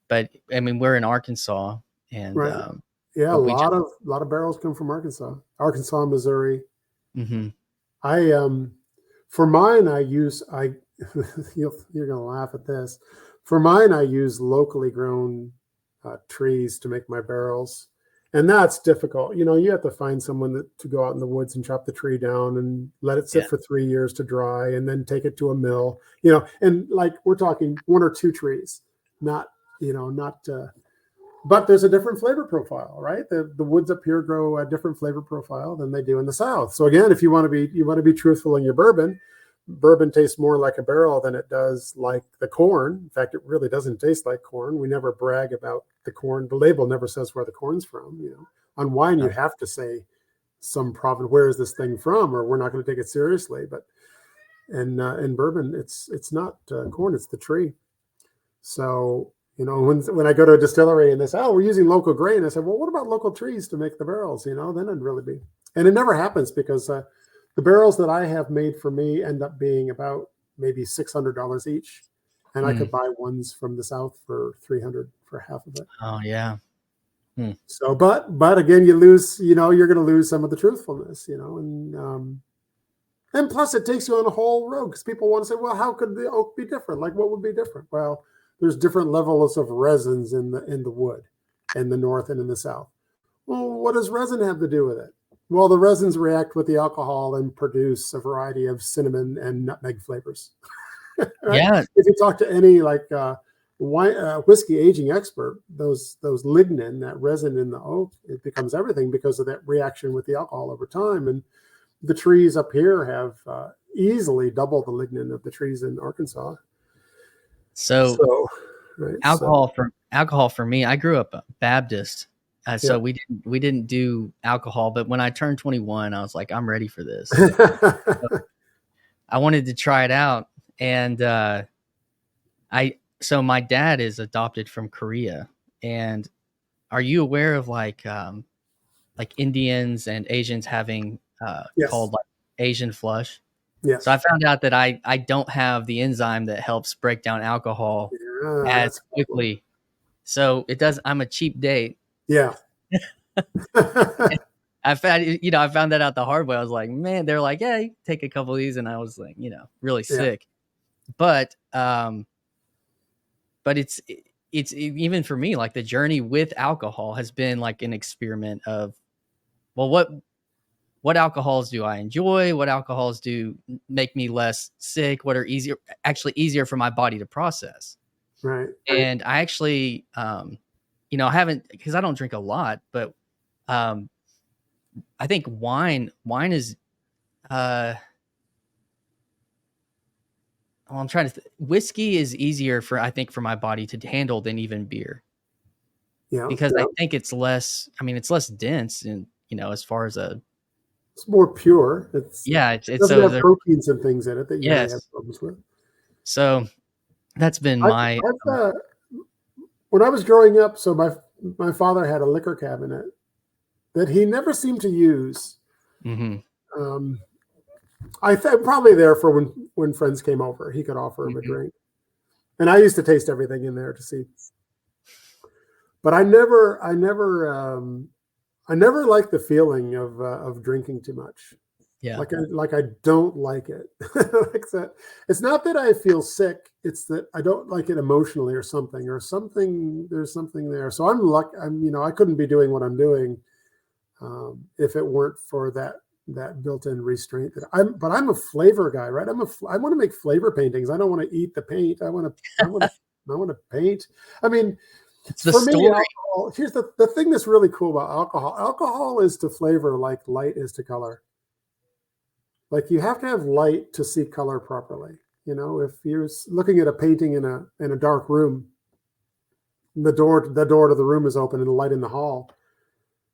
But I mean, we're in Arkansas, and right. A lot of barrels come from Arkansas, Missouri. Mm-hmm. For mine, you're going to laugh at this. For mine, I use locally grown trees to make my barrels. And that's difficult. You have to find someone to go out in the woods and chop the tree down and let it sit for 3 years to dry and then take it to a mill, and like we're talking 1 or 2 trees, not. But there's a different flavor profile, right? The woods up here grow a different flavor profile than they do in the South. So again, if you want to be truthful in your bourbon tastes more like a barrel than it does like the corn. In fact, it really doesn't taste like corn. We never brag about the corn. The label never says where the corn's from. On wine, you have to say some province, where is this thing from, or we're not going to take it seriously. But in bourbon, it's not corn, it's the tree. So, when I go to a distillery and they say, oh, we're using local grain, I said, well, what about local trees to make the barrels? Then it'd really be. And it never happens because the barrels that I have made for me end up being about maybe $600 each. And I could buy ones from the South for $300 for half of it. Oh, yeah. So, but again, you lose, you're going to lose some of the truthfulness, and plus it takes you on a whole road because people want to say, well, how could the oak be different? Like, what would be different? Well, there's different levels of resins in the wood in the North and in the South. Well, what does resin have to do with it? Well, the resins react with the alcohol and produce a variety of cinnamon and nutmeg flavors. Right? Yeah. If you talk to any whiskey aging expert, those lignin, that resin in the oak, it becomes everything because of that reaction with the alcohol over time. And the trees up here have easily double the lignin of the trees in Arkansas. So right, alcohol for me, I grew up Baptist. So Yeah. we didn't do alcohol, but when I turned 21, I was like, I'm ready for this. So I wanted to try it out. And so my dad is adopted from Korea. And are you aware of like Indians and Asians having Yes. called like Asian flush? Yes. So I found out that I don't have the enzyme that helps break down alcohol as quickly. So it does. I'm a cheap date. Yeah. I found that out the hard way. I was like, man, they're like, yeah, you take a couple of these, and I was like, really sick. But it's even for me, like the journey with alcohol has been like an experiment of, well, what alcohols do I enjoy? What alcohols do make me less sick? What are easier for my body to process? Right. And I actually, I haven't, because I don't drink a lot, but I think wine is, I'm trying to, whiskey is easier for my body to handle than even beer. Yeah. Because I think it's less dense and, as far as it's more pure. It doesn't have proteins and things in it that you may have problems with. So that's been my. When I was growing up, so my father had a liquor cabinet that he never seemed to use. Mm-hmm. I think probably there for when friends came over, he could offer him a drink, and I used to taste everything in there to see. But I never liked the feeling of drinking too much. Yeah. Like I don't like it. Like that. It's not that I feel sick. It's that I don't like it emotionally or something. There's something there. So I'm lucky. I couldn't be doing what I'm doing if it weren't for that built-in restraint. But I'm a flavor guy, right? I want to make flavor paintings. I don't want to eat the paint. I want to paint. I mean, it's the for story. Me, alcohol, here's the thing that's really cool about alcohol. Alcohol is to flavor like light is to color. Like you have to have light to see color properly. If you're looking at a painting in a dark room, the door to the room is open and the light in the hall.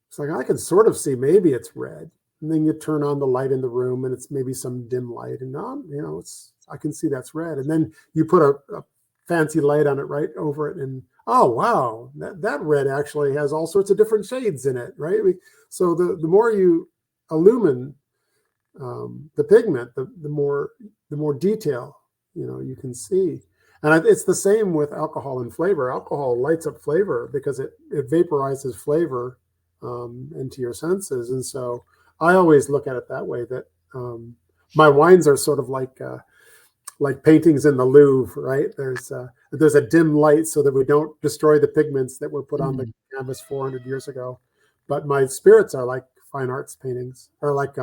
It's like I can sort of see maybe it's red, and then you turn on the light in the room and it's maybe some dim light, and I can see that's red, and then you put a fancy light on it right over it, and oh wow, that red actually has all sorts of different shades in it, right? So the more you illumine the pigment, the more detail you can see. And it's the same with alcohol and flavor. Alcohol lights up flavor because it vaporizes flavor into your senses. And so I always look at it that way, that my wines are sort of like paintings in the Louvre, right? There's a dim light so that we don't destroy the pigments that were put on the canvas 400 years ago. But my spirits are like fine arts paintings, or like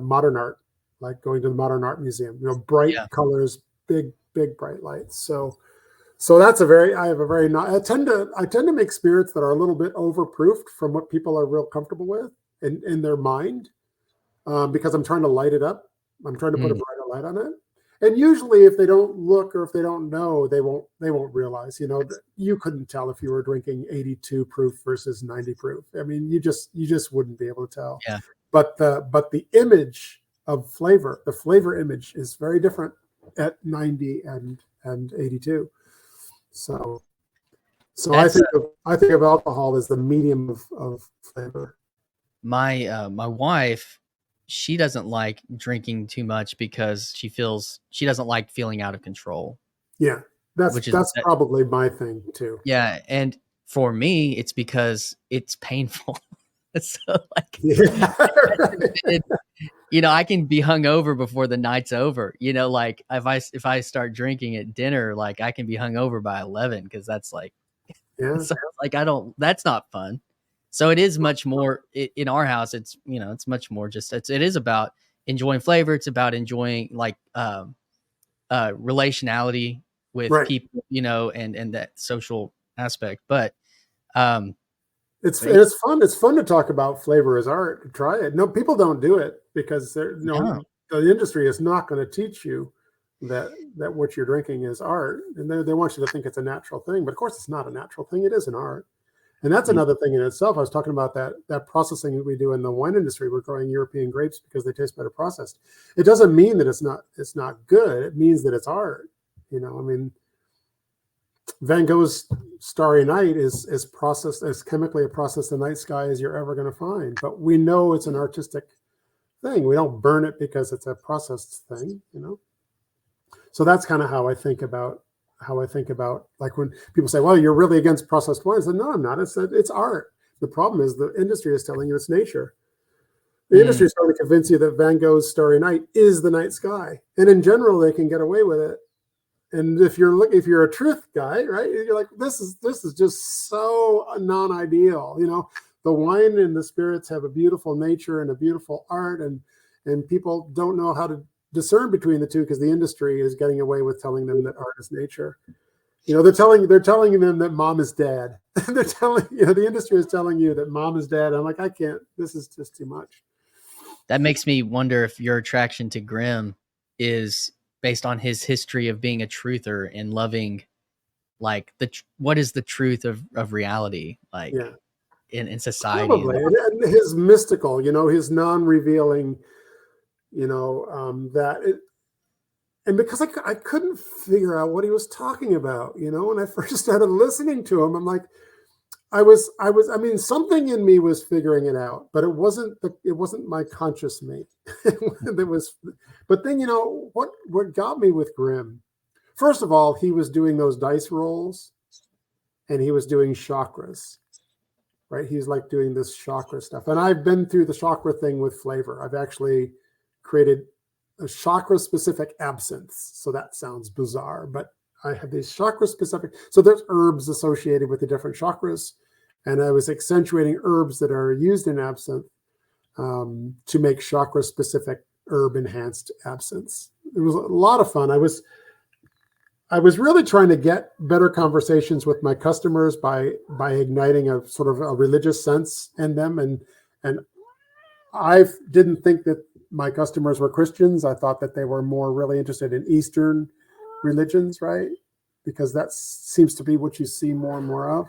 modern art, like going to the Modern Art Museum. Bright colors, big bright lights. So I tend to make spirits that are a little bit overproofed from what people are real comfortable with in their mind, because I'm trying to light it up. I'm trying to put a brighter light on it. And usually if they don't look or if they don't know, they won't realize, you couldn't tell if you were drinking 82 proof versus 90 proof. I mean, you just wouldn't be able to tell. Yeah. But the image of flavor, the flavor image is very different at 90 and 82. So That's I think of alcohol as the medium of flavor. my wife. She doesn't like drinking too much because she doesn't like feeling out of control. Yeah, Which is that's probably my thing too. Yeah, and for me, it's because it's painful. So like, Yeah, right. I can be hungover before the night's over. Like if I start drinking at dinner, like I can be hungover by 11 because that's like, Yeah. so like that's not fun. So it is much more in our house. It's it's much more just it is about enjoying flavor. It's about enjoying like relationality with Right. people, and that social aspect. But it's fun. It's fun to talk about flavor as art. Try it. No, people don't do it because the industry is not going to teach you that what you're drinking is art, and they want you to think it's a natural thing. But of course, it's not a natural thing. It is an art, and that's another thing in itself. I was talking about that processing that we do in the wine industry. We're growing European grapes because they taste better processed. It doesn't mean that it's not good. It means that it's art. I mean, Van Gogh's Starry Night is processed as chemically a process the night sky as you're ever going to find. But we know it's an artistic thing. We don't burn it because it's a processed thing, So that's kind of how I think about like when people say, "Well, you're really against processed wines." I said, no, I'm not. It's art. The problem is the industry is telling you it's nature. The industry is trying to convince you that Van Gogh's Starry Night is the night sky, and in general, they can get away with it. And if you're a truth guy, right, you're like, this is just so non-ideal. The wine and the spirits have a beautiful nature and a beautiful art, and people don't know how to discern between the two because the industry is getting away with telling them that art is nature. They're telling them that mom is dad. They're telling the industry is telling you that mom is dad. I'm like, I can't. This is just too much. That makes me wonder if your attraction to Grimm is based on his history of being a truther and loving, like what is the truth of reality, like in society. Probably, and his mystical, his non-revealing, and because I couldn't figure out what he was talking about, when I first started listening to him, I'm like, I mean, something in me was figuring it out, but it wasn't my conscious me. But then, what got me with Grimm, first of all, he was doing those dice rolls and he was doing chakras, right? He's like doing this chakra stuff. And I've been through the chakra thing with flavor. I've actually created a chakra specific absinthe. So that sounds bizarre, but I have these chakra specific. So there's herbs associated with the different chakras. And I was accentuating herbs that are used in absinthe to make chakra specific herb enhanced absinthes. It was a lot of fun. I was really trying to get better conversations with my customers by igniting a sort of a religious sense in them. And I didn't think that my customers were Christians. I thought that they were more really interested in Eastern religions, right? Because that seems to be what you see more and more of.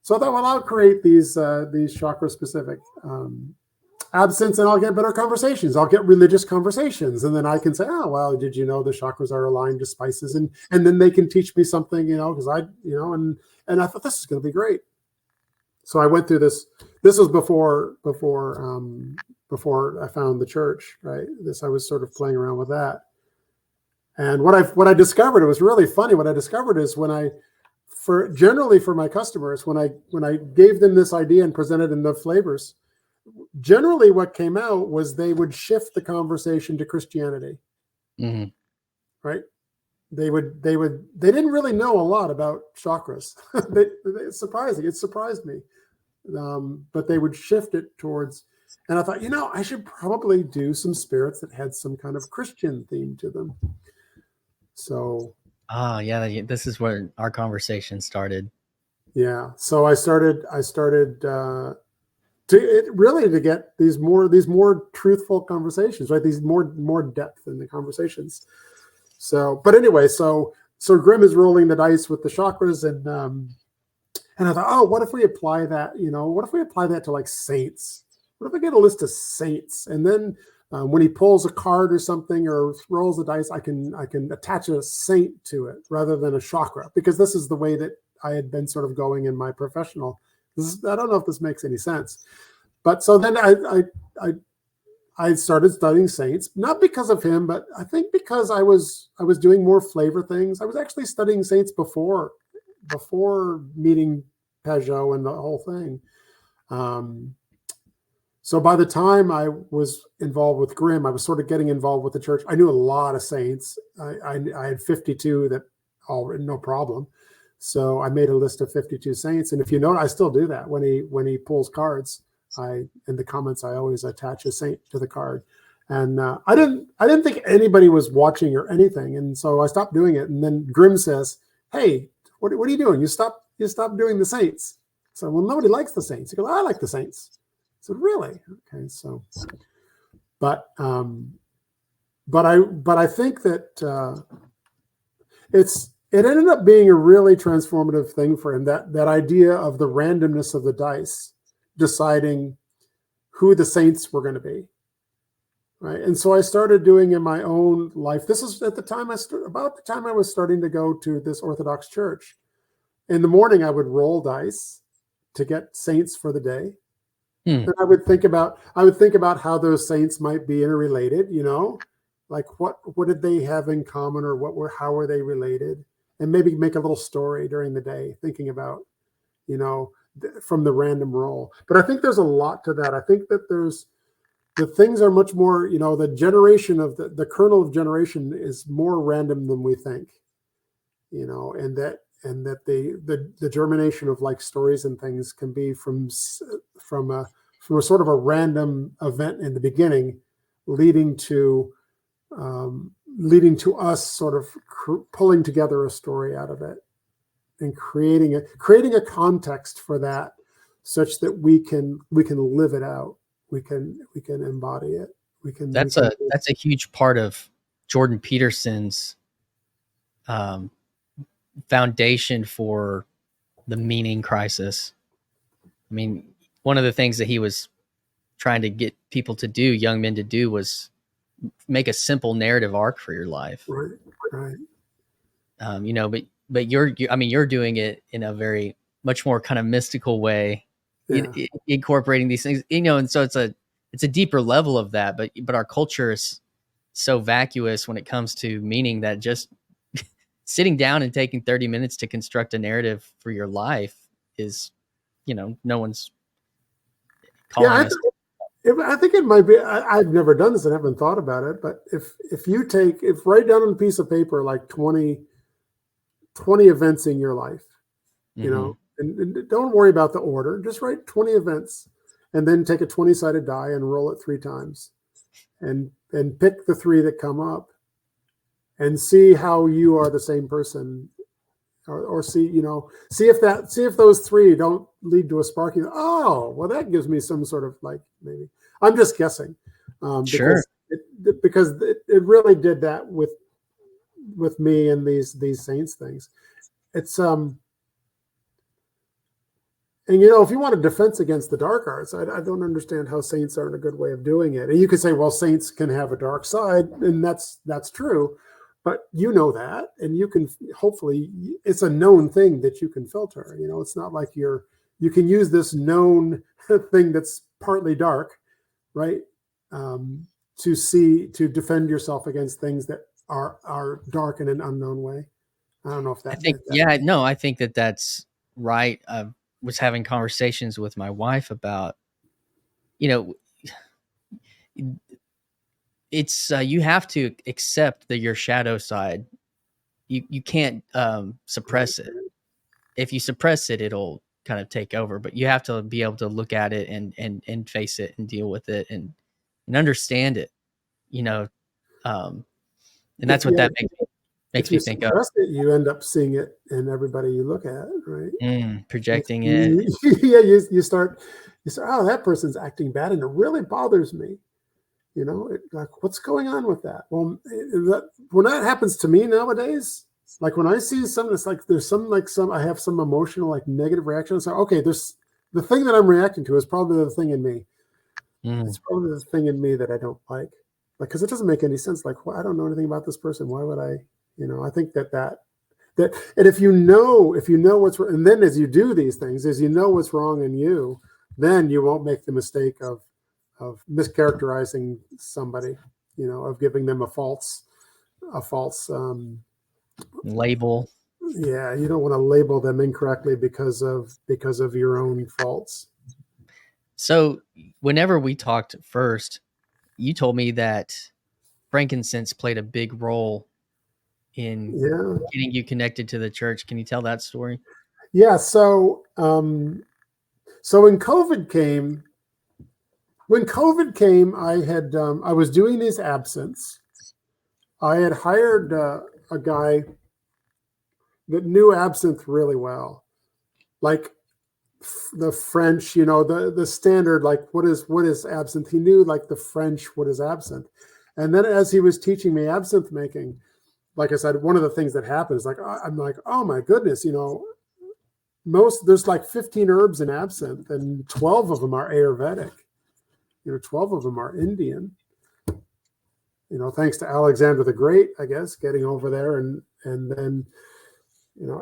So I thought, well, I'll create these chakra specific absinthes, and I'll get better conversations. I'll get religious conversations, and then I can say, oh, well, did you know the chakras are aligned to spices, and then they can teach me something, because and I thought this is going to be great. So I went through this. This was before I found the church, right? I was sort of playing around with that. And what I discovered, it was really funny. What I discovered is generally for my customers, when I gave them this idea and presented them the flavors, generally what came out was they would shift the conversation to Christianity, right? They didn't really know a lot about chakras. It's surprising. It surprised me. But they would shift it towards, and I thought, I should probably do some spirits that had some kind of Christian theme to them. So, this is where our conversation started. Yeah. So I started to get these more truthful conversations, right? These more depth in the conversations. So, but anyway, so Grimm is rolling the dice with the chakras, and I thought, oh, what if we apply that? What if we apply that to like saints? What if I get a list of saints, and then when he pulls a card or something or rolls the dice, I can attach a saint to it rather than a chakra, because this is the way that I had been sort of going in my professional. I don't know if this makes any sense, but so then I started studying saints, not because of him, but I think because I was doing more flavor things. I was actually studying saints before meeting Peugeot and the whole thing. So by the time I was involved with Grimm, I was sort of getting involved with the church. I knew a lot of saints. I had 52 that all no problem. So I made a list of 52 saints. And if you know, I still do that when he pulls cards. In the comments, I always attach a saint to the card. And I didn't think anybody was watching or anything. And so I stopped doing it. And then Grimm says, "Hey, what are you doing? You stop doing the saints." So, well, nobody likes the saints. He goes, "I like the saints." I said, "Really?" Okay, so, but I think that it ended up being a really transformative thing for him. That idea of the randomness of the dice deciding who the saints were going to be, right? And so I started doing in my own life. This is at the time about the time I was starting to go to this Orthodox church. In the morning, I would roll dice to get saints for the day. And I would think about how those saints might be interrelated, like what did they have in common, or how were they related, and maybe make a little story during the day, thinking about, from the random roll. But I think there's a lot to that. I think that the things are much more, the generation of the kernel of generation is more random than we think, and that the germination of like stories and things can be from a sort of a random event in the beginning, leading to us sort of pulling together a story out of it and creating a context for that, such that we can live it out. We can embody it. That's a huge part of Jordan Peterson's foundation for the meaning crisis. I mean, one of the things that he was trying to get people to do, young men to do, was make a simple narrative arc for your life. Right. But you're doing it in a very much more kind of mystical way, incorporating these things, and so it's a deeper level of that. But our culture is so vacuous when it comes to meaning that just sitting down and taking 30 minutes to construct a narrative for your life is, no one's calling us. I think it might be. I've never done this and haven't thought about it. But if write down on a piece of paper like 20 events in your life, and don't worry about the order. Just write 20 events, and then take a 20-sided die and roll it 3 times, and pick the 3 that come up, and see how you are the same person, or see if those 3 don't lead to a sparking. Oh, well, that gives me some sort of, like, maybe I'm just guessing, sure, because it really did that with me and these saints things. It's and if you want a defense against the dark arts, I don't understand how saints aren't a good way of doing it. And you could say, well, saints can have a dark side, and that's true. But that, and you can, hopefully, it's a known thing that you can filter. It's not like you can use this known thing that's partly dark, right? To defend yourself against things that are dark in an unknown way. I don't know if that. I think that's right. I was having conversations with my wife about, it's you have to accept your shadow side. You can't suppress it. If you suppress it, it'll kind of take over. But you have to be able to look at it and face it and deal with it and understand it. And that's what that makes me think of. You end up seeing it in everybody you look at, right? Projecting it. You start. Oh, that person's acting bad, and it really bothers me. Like, what's going on with that? Well, when that happens to me nowadays, like when I see something, it's like I have some emotional, like, negative reaction. So, okay, there's the thing that I'm reacting to is probably the thing in me. It's probably the thing in me that I don't like. Like, because it doesn't make any sense. Like, well, I don't know anything about this person. Why would I? I think that, and if you know what's wrong, and then as you do these things, as you know what's wrong in you, then you won't make the mistake of mischaracterizing somebody, of giving them a false label. Yeah, you don't want to label them incorrectly because of your own faults. So whenever we talked first, you told me that frankincense played a big role in getting you connected to the church. Can you tell that story? Yeah. So when COVID came, I was doing these absinthes. I had hired a guy that knew absinthe really well, like the French, the standard, like what is absinthe? He knew like the French, what is absinthe? And then as he was teaching me absinthe making, like I said, one of the things that happened is like, I'm like, oh my goodness, there's like 15 herbs in absinthe and 12 of them are Ayurvedic, 12 of them are Indian, thanks to Alexander the Great, I guess, getting over there. And then,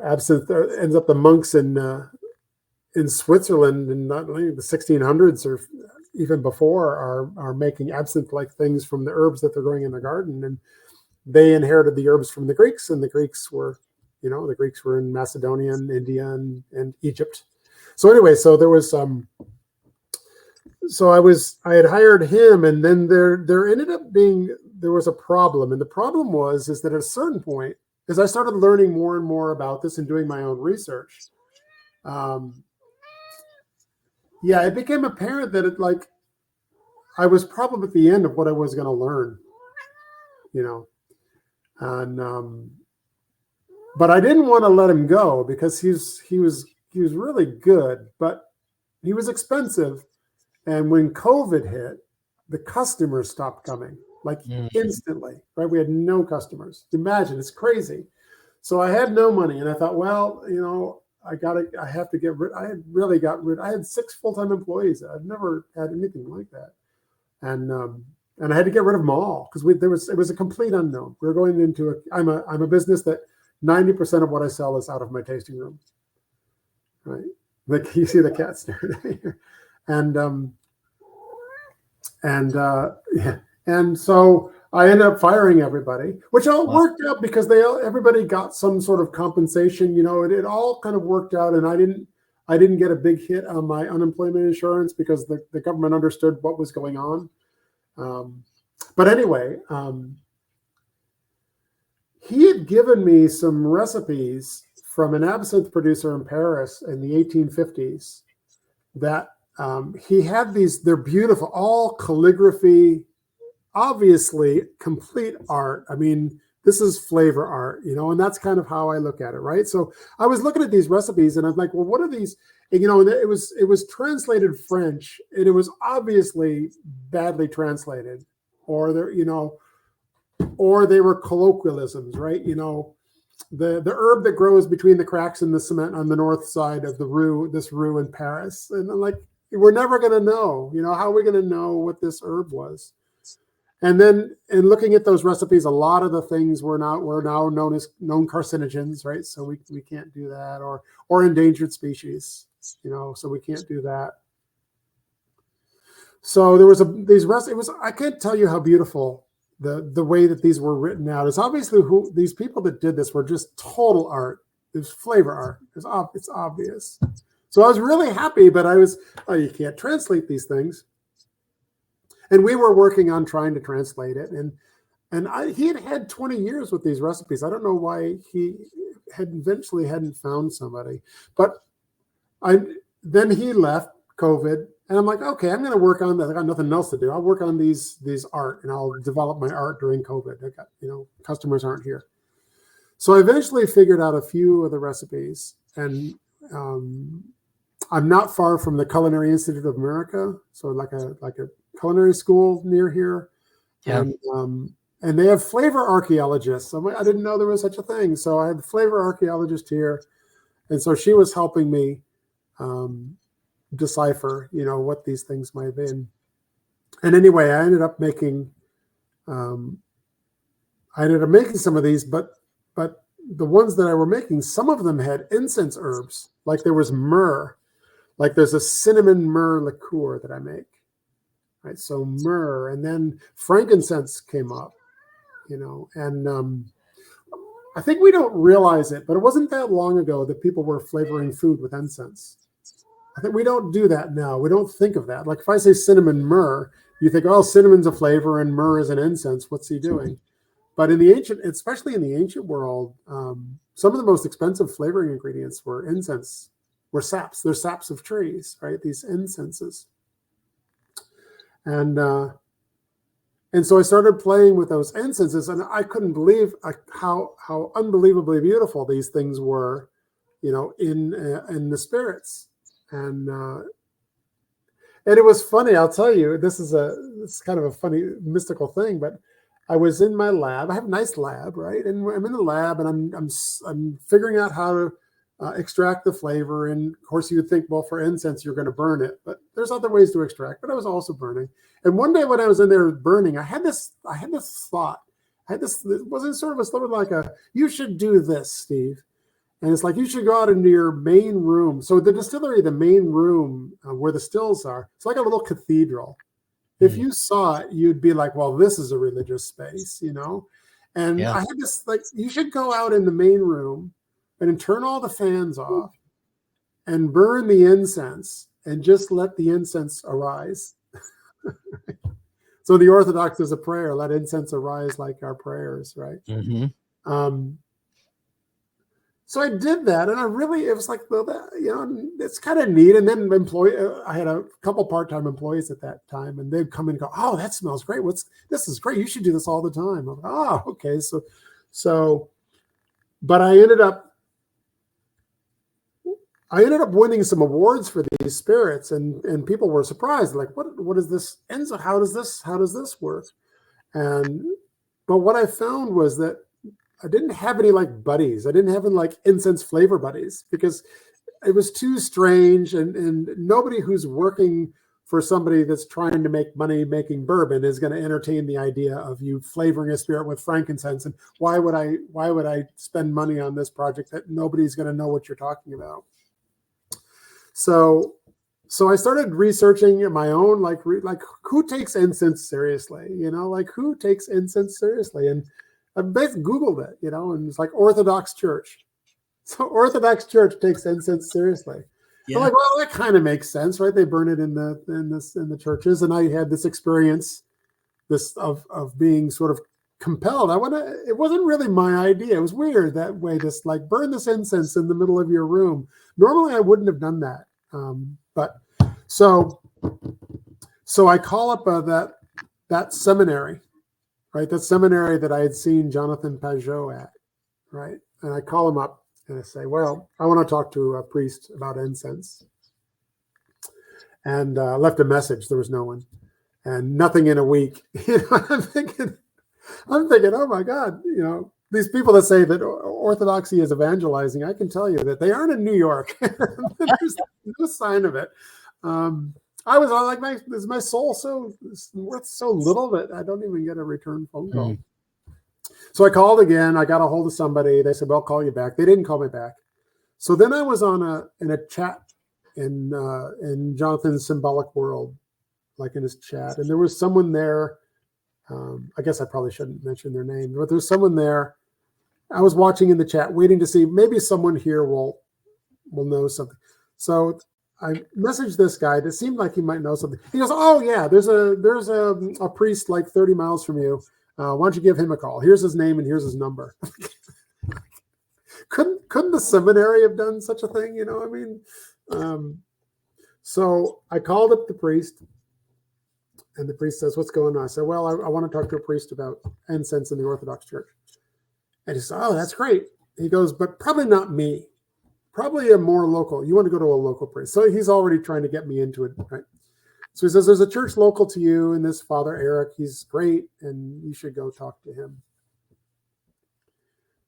absinthe ends up the monks in Switzerland in not only the 1600s or even before are making absinthe-like things from the herbs that they're growing in the garden. And they inherited the herbs from the Greeks, and the Greeks were in Macedonia and India and Egypt. So anyway, so there was I had hired him, and then there ended up being, there was a problem. And the problem is that at a certain point, as I started learning more and more about this and doing my own research, it became apparent that I was probably at the end of what I was going to learn, and but I didn't want to let him go because he was really good, but he was expensive. And when COVID hit, the customers stopped coming instantly, right? We had no customers. Imagine, it's crazy. So I had no money, and I thought, well, I have to get rid. I had really got rid. I had 6 full-time employees. I've never had anything like that. And I had to get rid of them all because it was a complete unknown. We were going into I'm a business that 90% of what I sell is out of my tasting room. Right. Like you see the cat staring at me here. And so I ended up firing everybody, which all worked out because everybody got some sort of compensation. It all kind of worked out, and I didn't get a big hit on my unemployment insurance because the government understood what was going on. But anyway, he had given me some recipes from an absinthe producer in Paris in the 1850s that he had these. They're beautiful, all calligraphy. Obviously complete art. I mean, this is flavor art, and that's kind of how I look at it, right? So I was looking at these recipes and I'm like, well, what are these? And, it was translated French, and it was obviously badly translated, or they were colloquialisms, right? The herb that grows between the cracks in the cement on the north side of this rue in Paris. And I'm like, we're never going to know, how are we going to know what this herb was? And then in looking at those recipes, a lot of the things were now known carcinogens, right? So we can't do that, or endangered species, so we can't do that. So there was I can't tell you how beautiful the way that these were written out. It's obviously these people that did this were just total art. It was flavor art. It's obvious. So I was really happy, but you can't translate these things. And we were working on trying to translate it. And he had 20 years with these recipes. I don't know why he eventually hadn't found somebody. But then he left COVID. And I'm like, okay, I'm going to work on that. I got nothing else to do. I'll work on these art, and I'll develop my art during COVID. I got, customers aren't here. So I eventually figured out a few of the recipes. And I'm not far from the Culinary Institute of America. So like a culinary school near here. Yeah. And they have flavor archaeologists. I didn't know there was such a thing. So I had the flavor archaeologist here. And so she was helping me decipher, what these things might have been. And anyway, I ended up making I ended up making some of these, but the ones that I were making, some of them had incense herbs. Like there was myrrh. Like there's a cinnamon myrrh liqueur that I make. Right. So myrrh, and then frankincense came up, and I think we don't realize it, but it wasn't that long ago that people were flavoring food with incense. I think we don't do that now. We don't think of that. Like if I say cinnamon myrrh, you think, oh, cinnamon's a flavor and myrrh is an incense. What's he doing? But in the ancient, especially in the ancient world, some of the most expensive flavoring ingredients were incense, were saps. They're saps of trees, right? These incenses. And so I started playing with those incenses, and I couldn't believe how unbelievably beautiful these things were, in the spirits. And it was funny. I'll tell you, it's kind of a funny mystical thing, but I was in my lab. I have a nice lab, right? And I'm in the lab, and I'm figuring out how to extract the flavor. And of course, you would think, well, for incense, you're going to burn it, but there's other ways to extract. But I was also burning. And one day when I was in there burning, I had this thought. It wasn't sort of like you should do this, Steve. And it's like, you should go out into your main room. So the distillery, the main room where the stills are, it's like a little cathedral. If you saw it, you'd be like, well, this is a religious space, And I had this, like, you should go out in the main room and turn all the fans off and burn the incense and just let the incense arise. So the Orthodox is a prayer, let incense arise like our prayers, right? Mm-hmm. So I did that, and it was like, well, it's kind of neat. And then I had a couple part-time employees at that time, and they'd come in and go, oh, that smells great. This is great. You should do this all the time. I'm like, oh, okay. So, but I ended up winning some awards for these spirits, and people were surprised, like, what is this? And so how does this work? But what I found was that I didn't have any like buddies. I didn't have any like incense flavor buddies, because it was too strange, and nobody who's working for somebody that's trying to make money making bourbon is going to entertain the idea of you flavoring a spirit with frankincense. And why would I spend money on this project that nobody's going to know what you're talking about? So I started researching my own, like who takes incense seriously, like who takes incense seriously? And I basically Googled it, and it's like Orthodox Church. So Orthodox Church takes incense seriously. Yeah. I'm like, well, that kind of makes sense, right? They burn it in the churches. And I had this experience, of being sort of compelled. It wasn't really my idea. It was weird that way, just like burn this incense in the middle of your room. Normally I wouldn't have done that. But so I call up that seminary, right? That seminary that I had seen Jonathan Pajot at, right? And I call him up and I say, well, I want to talk to a priest about incense. And left a message. There was no one, and nothing in a week. I'm thinking, oh my God, these people that say that orthodoxy is evangelizing, I can tell you that they aren't in New York. There's no sign of it. I was all like, is my soul so worth so little that I don't even get a return phone call? So I called again. I got a hold of somebody. They said, well, I'll call you back. They didn't call me back. So then I was in a chat in Jonathan's symbolic world, like in his chat. And there was someone there. I guess I probably shouldn't mention their name, but there's someone there. I was watching in the chat, waiting to see maybe someone here will know something. So I messaged this guy that seemed like he might know something. He goes, oh yeah, there's a priest like 30 miles from you. Why don't you give him a call? Here's his name and here's his number. Couldn't the seminary have done such a thing? So I called up the priest, and the priest says, what's going on? I said, well, I want to talk to a priest about incense in the Orthodox Church. And he said, oh, that's great. He goes, but probably not me. Probably a more local. You want to go to a local priest. So he's already trying to get me into it, right? So he says, there's a church local to you, and this Father Eric, he's great, and you should go talk to him.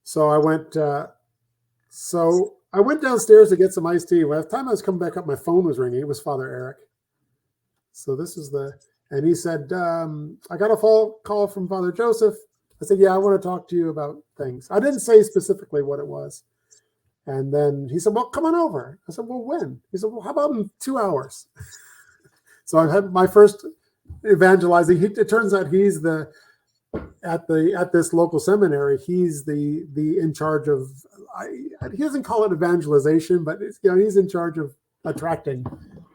So I went downstairs to get some iced tea. By the time I was coming back up, my phone was ringing. It was Father Eric. So this is And he said, I got a phone call from Father Joseph. I said, yeah, I want to talk to you about things. I didn't say specifically what it was. And then he said, well, come on over. I said, well, when? He said, well, how about in 2 hours? So I had my first evangelizing. It turns out he's at this local seminary. He's the in charge of. He doesn't call it evangelization, but he's in charge of attracting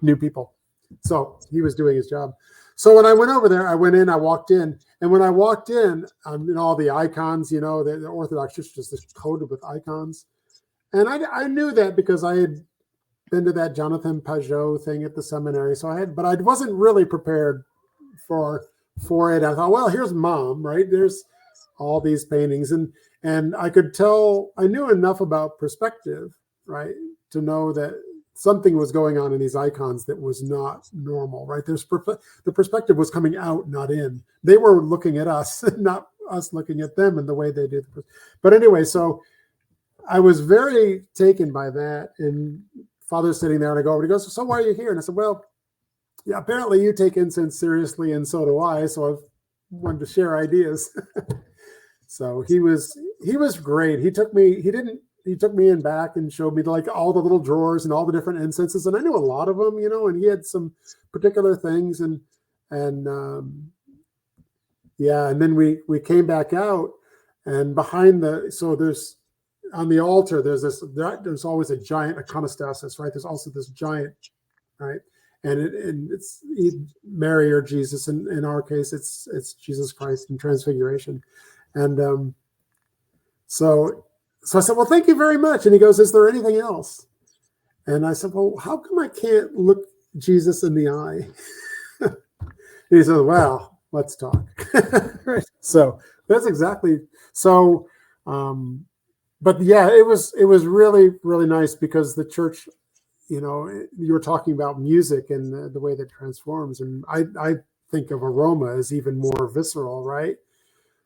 new people. So he was doing his job. So when I went over there, I walked in, and when I walked in, all the icons, the Orthodox Church is just coated with icons. And I knew that because I had been to that Jonathan Pajot thing at the seminary. But I wasn't really prepared for it. I thought, well, here's Mom, right? There's all these paintings. And I could tell, I knew enough about perspective, right? To know that something was going on in these icons that was not normal, right? The perspective was coming out, not in. They were looking at us, not us looking at them in the way they did. But anyway, so I was very taken by that. And Father's sitting there, and I go over, he goes, so why are you here? And I said, well, yeah, apparently you take incense seriously, and so do I. So I wanted to share ideas. So he was great. He took me in back and showed me like all the little drawers and all the different incenses. And I knew a lot of them, and he had some particular things. And then we came back out, and behind there's on the altar, there's always a giant iconostasis, right? There's also this giant, right? And it's Mary or Jesus. In our case, it's Jesus Christ in Transfiguration. And so I said, well, thank you very much. And he goes, is there anything else? And I said, well, how come I can't look Jesus in the eye? He said, well, let's talk. Right. So that's exactly so. But yeah, it was really, really nice because the church, you were talking about music and the way that transforms. And I think of aroma as even more visceral, right?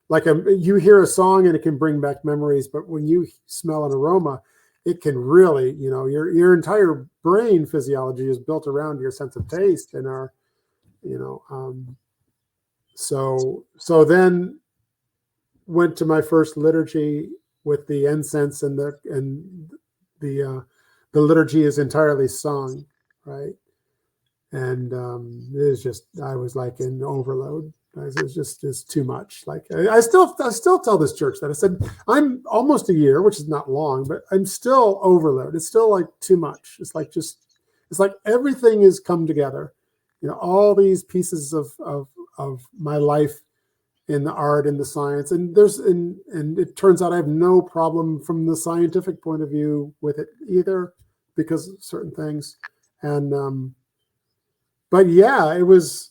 Like you hear a song and it can bring back memories, but when you smell an aroma, it can really, your entire brain physiology is built around your sense of taste and our, so then went to my first liturgy with the incense, and the liturgy is entirely sung, right? And it was just, I was like in overload. It was just too much. Like I still tell this church that I said, I'm almost a year, which is not long, but I'm still overload. It's still like too much. It's like everything has come together, all these pieces of my life in the art and the science. And and it turns out I have no problem from the scientific point of view with it either, because of certain things. And, but yeah, it was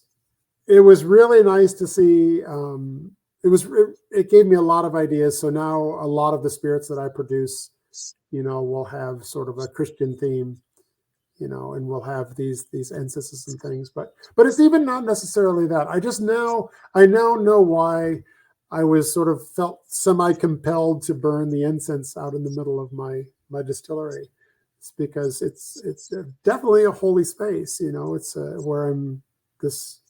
really nice to see. It gave me a lot of ideas. So now a lot of the spirits that I produce, will have sort of a Christian theme, and we'll have these incenses and things. But it's even not necessarily that. I now know why I was sort of felt semi-compelled to burn the incense out in the middle of my distillery. It's because it's definitely a holy space. It's where I'm this.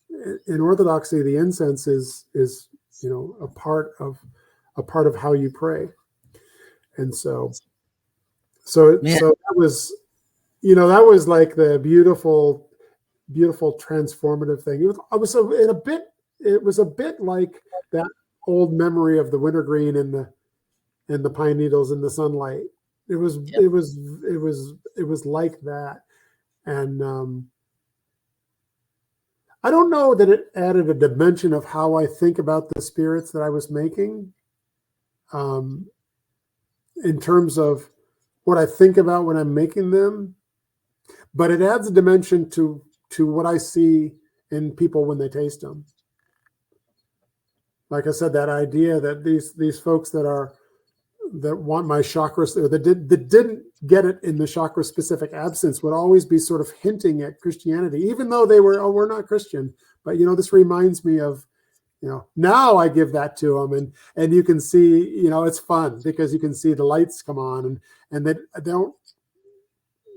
In Orthodoxy, the incense is a part of how you pray, and so that was that was like the beautiful transformative thing. It was a bit like that old memory of the wintergreen and the pine needles in the sunlight. It was like that, and I don't know that it added a dimension of how I think about the spirits that I was making, in terms of what I think about when I'm making them, but it adds a dimension to what I see in people when they taste them. Like I said, that idea that these folks that want my chakras, or that didn't get it in the chakra specific absence, would always be sort of hinting at Christianity, even though they were, we're not Christian. But this reminds me of, now I give that to them, and you can see, it's fun because you can see the lights come on, and they don't,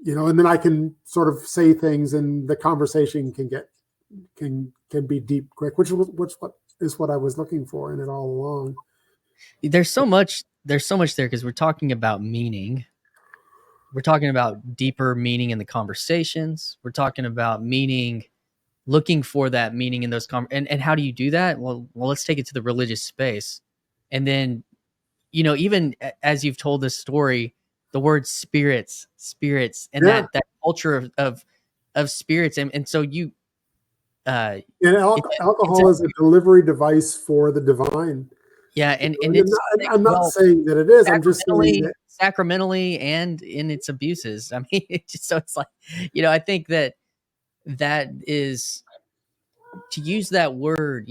and then I can sort of say things, and the conversation can can be deep quick, which is what I was looking for in it all along. There's so much there because we're talking about meaning. We're talking about deeper meaning in the conversations. We're talking about meaning, looking for that meaning in those and how do you do that? Well, let's take it to the religious space. And then, even as you've told this story, the word spirits, and that culture of spirits. And so you, and alcohol is a delivery device for the divine. Yeah. And it's, I'm not saying that it is. I'm just saying that sacramentally and in its abuses. I mean, it's like, I think that is, to use that word,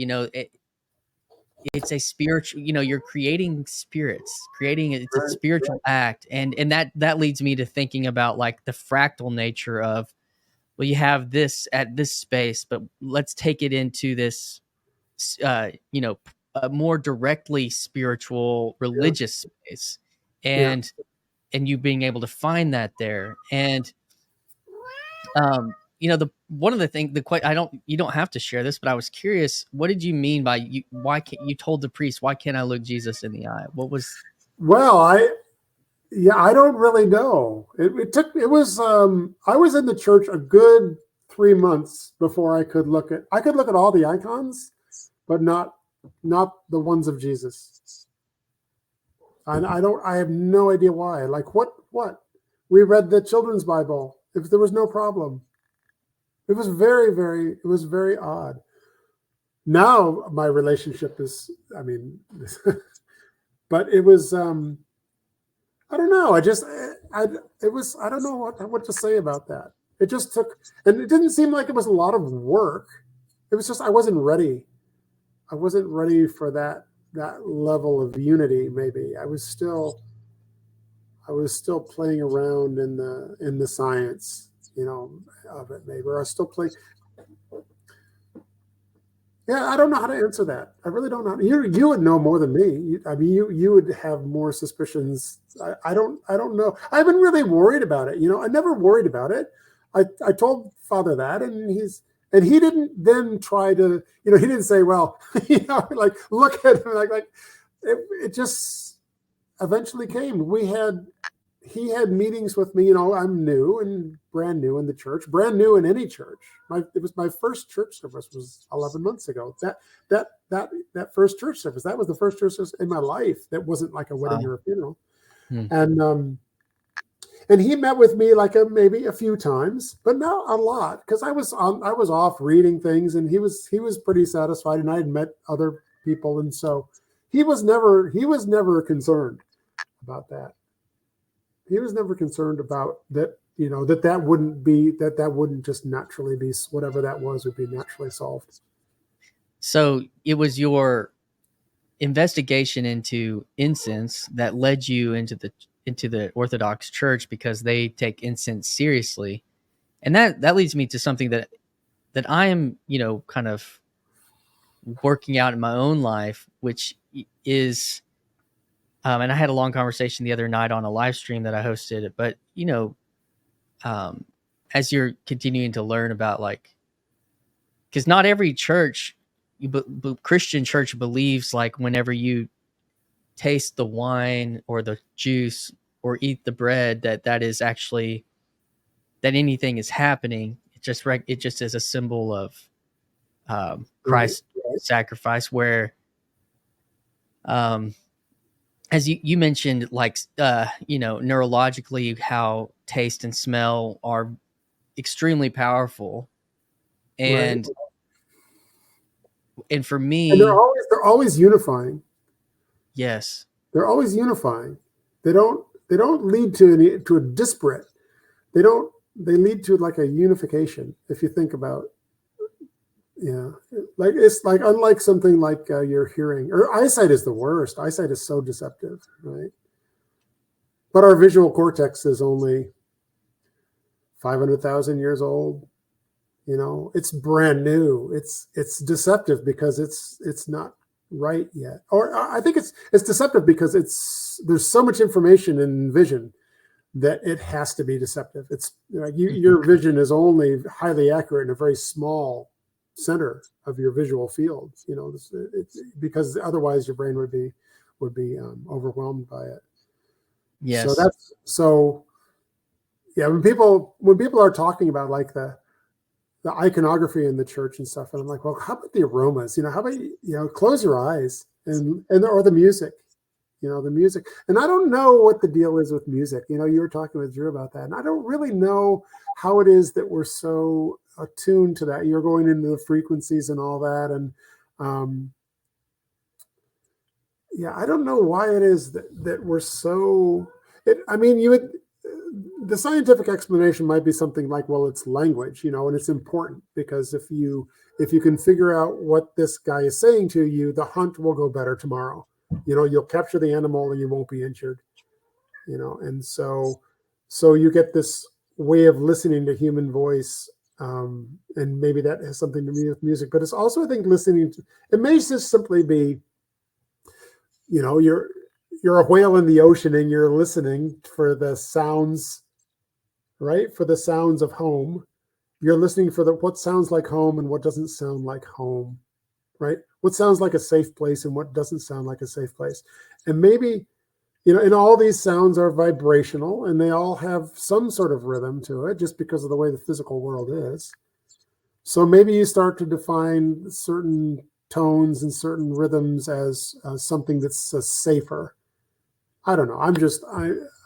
it's a spiritual, you're creating spirits, it's a spiritual act. And that leads me to thinking about like the fractal nature of, well, you have this at this space, but let's take it into this, a more directly spiritual, religious space, and you being able to find that there. And one of the things, you don't have to share this, but I was curious, what did you mean by why can't you told the priest, why can't I look Jesus in the eye? What was? Well, I don't really know. I was in the church a good 3 months before I could look at all the icons, but not the ones of Jesus. And I have no idea why. Like what? We read the children's Bible. If there was no problem. It was very odd. Now my relationship is, but it was, I don't know. I don't know what to say about that. It just took, and it didn't seem like it was a lot of work. It was just, I wasn't ready. I wasn't ready for that level of unity. Maybe I was still playing around in the science, of it. Maybe, or I was still playing. Yeah, I don't know how to answer that. I really don't know. You would know more than me. You would have more suspicions. I don't know. I haven't really worried about it. I never worried about it. I told Father that, and he didn't then try to, he didn't say, well, like look at him, like it just eventually came. He had meetings with me. I'm new and brand new in the church, brand new in any church. It was my first church service was 11 months ago. That first church service, that was the first church service in my life that wasn't like a wedding or a funeral. And he met with me like maybe a few times, but not a lot, because I was off reading things, and he was pretty satisfied, and I had met other people, and so he was never concerned about that. He was never concerned about that, that wouldn't just naturally be, whatever that was would be naturally solved. So it was your investigation into incense that led you into the Orthodox Church, because they take incense seriously. And that leads me to something that I am, kind of working out in my own life, which is, and I had a long conversation the other night on a live stream that I hosted, but, as you're continuing to learn about, like, because not every church, Christian church, believes like whenever you taste the wine or the juice or eat the bread, that is actually, that anything is happening. It just is a symbol of Christ's sacrifice, where, as you mentioned, like, neurologically, how taste and smell are extremely powerful. And and for me, and they're always unifying. Yes, they're always unifying. They don't lead to a disparate. They lead to like a unification. If you think about, like it's like, unlike something like your hearing or eyesight is the worst. Eyesight is so deceptive, right? But our visual cortex is only 500,000 years old. It's brand new. It's deceptive because it's not right yet. Or I think it's deceptive because there's so much information in vision that it has to be deceptive. It's like your vision is only highly accurate in a very small center of your visual field, because otherwise your brain would be overwhelmed by it. Yes. When people are talking about like the iconography in the church and stuff, and I'm like, well, how about the aromas? How about close your eyes or the music, the music. And I don't know what the deal is with music. You were talking with Drew about that, and I don't really know how it is that we're so attuned to that. You're going into the frequencies and all that, and I don't know why it is that we're so. The scientific explanation might be something like, well, it's language, and it's important because if you can figure out what this guy is saying to you, the hunt will go better tomorrow. You'll capture the animal and you won't be injured. And so you get this way of listening to human voice, and maybe that has something to do with music. But it's also, I think, listening to. It may just simply be, you're a whale in the ocean and you're listening for the sounds, right? For the sounds of home. You're listening for what sounds like home and what doesn't sound like home, right? What sounds like a safe place and what doesn't sound like a safe place. And maybe, and all these sounds are vibrational and they all have some sort of rhythm to it just because of the way the physical world is. So maybe you start to define certain tones and certain rhythms as something that's safer. I don't know.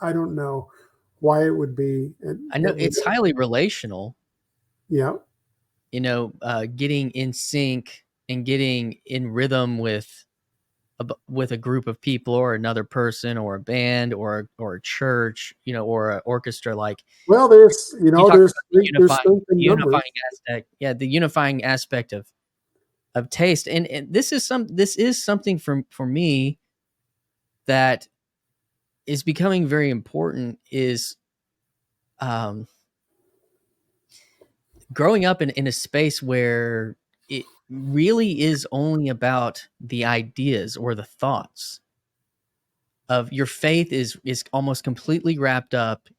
I don't know why it would be. I know it's highly relational. Yeah. Getting in sync and getting in rhythm with a group of people or another person or a band or a church, or an orchestra. Like, well, there's the unifying aspect. Yeah, the unifying aspect of taste, and this is something for me that is becoming very important. Is growing up in a space where it really is only about the ideas or the thoughts of your faith is almost completely wrapped up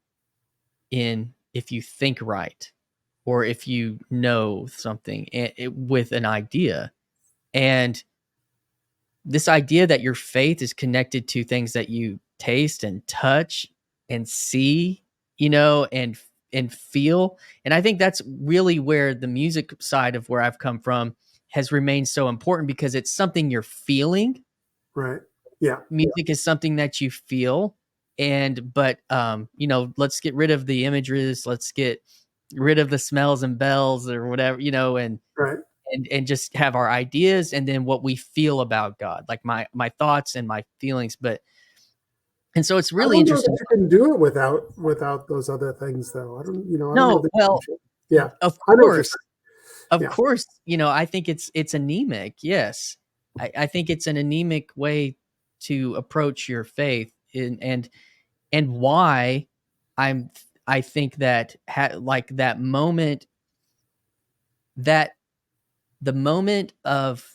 in if you think right or if you know something with an idea. And this idea that your faith is connected to things that you taste and touch and see, and feel. And I think that's really where the music side of where I've come from has remained so important because it's something you're feeling. Right. Yeah. Music is something that you feel. But let's get rid of the images. Let's get rid of the smells and bells or whatever, and right. And just have our ideas and then what we feel about God, like my thoughts and my feelings. And so it's really interesting. You can do it without those other things, though. I don't know. Yeah, of course. I think it's anemic. Yes, I think it's an anemic way to approach your faith, and why I think that like that moment that. The moment of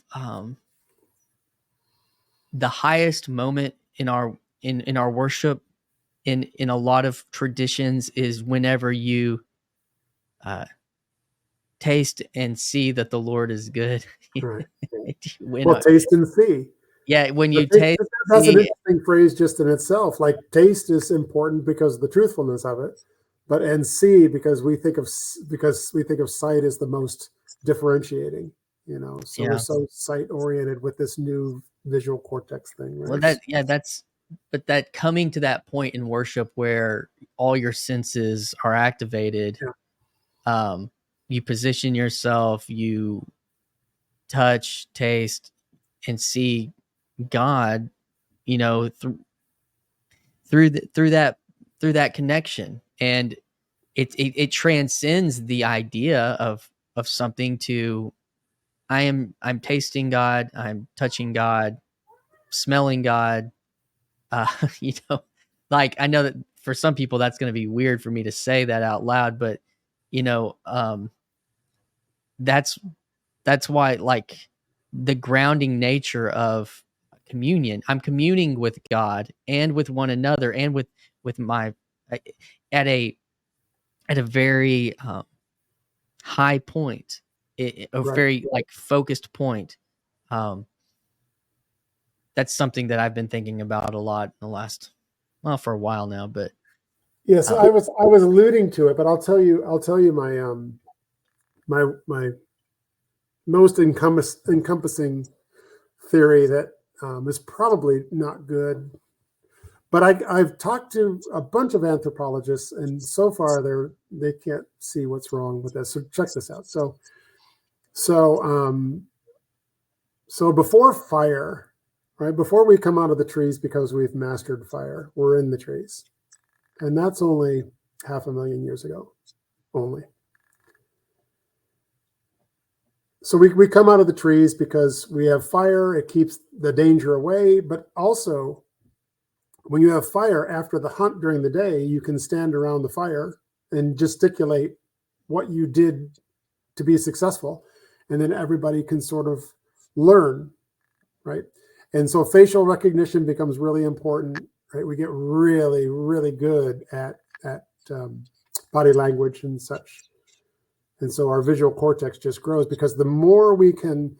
the highest moment in our worship in a lot of traditions is whenever you taste and see that the Lord is good. Right. Taste and see. Yeah, when you taste. That's an interesting phrase just in itself. Like taste is important because of the truthfulness of it, and see because we think of sight as the most differentiating. We're so sight oriented with this new visual cortex thing, right? Well, but that coming to that point in worship where all your senses are activated, you position yourself, you touch, taste, and see God, through that connection, and it transcends the idea of something to. I'm tasting God, I'm touching God, smelling God. Like I know that for some people that's going to be weird for me to say that out loud, but that's why, like, the grounding nature of communion, I'm communing with God and with one another and with my at a very high point a very like focused point. That's something that I've been thinking about a lot in the last, well, for a while now. But yes, I was alluding to it, but I'll tell you my most encompassing theory that is probably not good. But I've talked to a bunch of anthropologists, and so far they can't see what's wrong with this. So check this out. So before fire, right? Before we come out of the trees because we've mastered fire, we're in the trees, and that's only 500,000 years ago, only. So we come out of the trees because we have fire. It keeps the danger away, but also, when you have fire after the hunt during the day, you can stand around the fire and gesticulate what you did to be successful. And then everybody can sort of learn, right? And so facial recognition becomes really important, right? We get really, really good at body language and such. And so our visual cortex just grows, because the more we can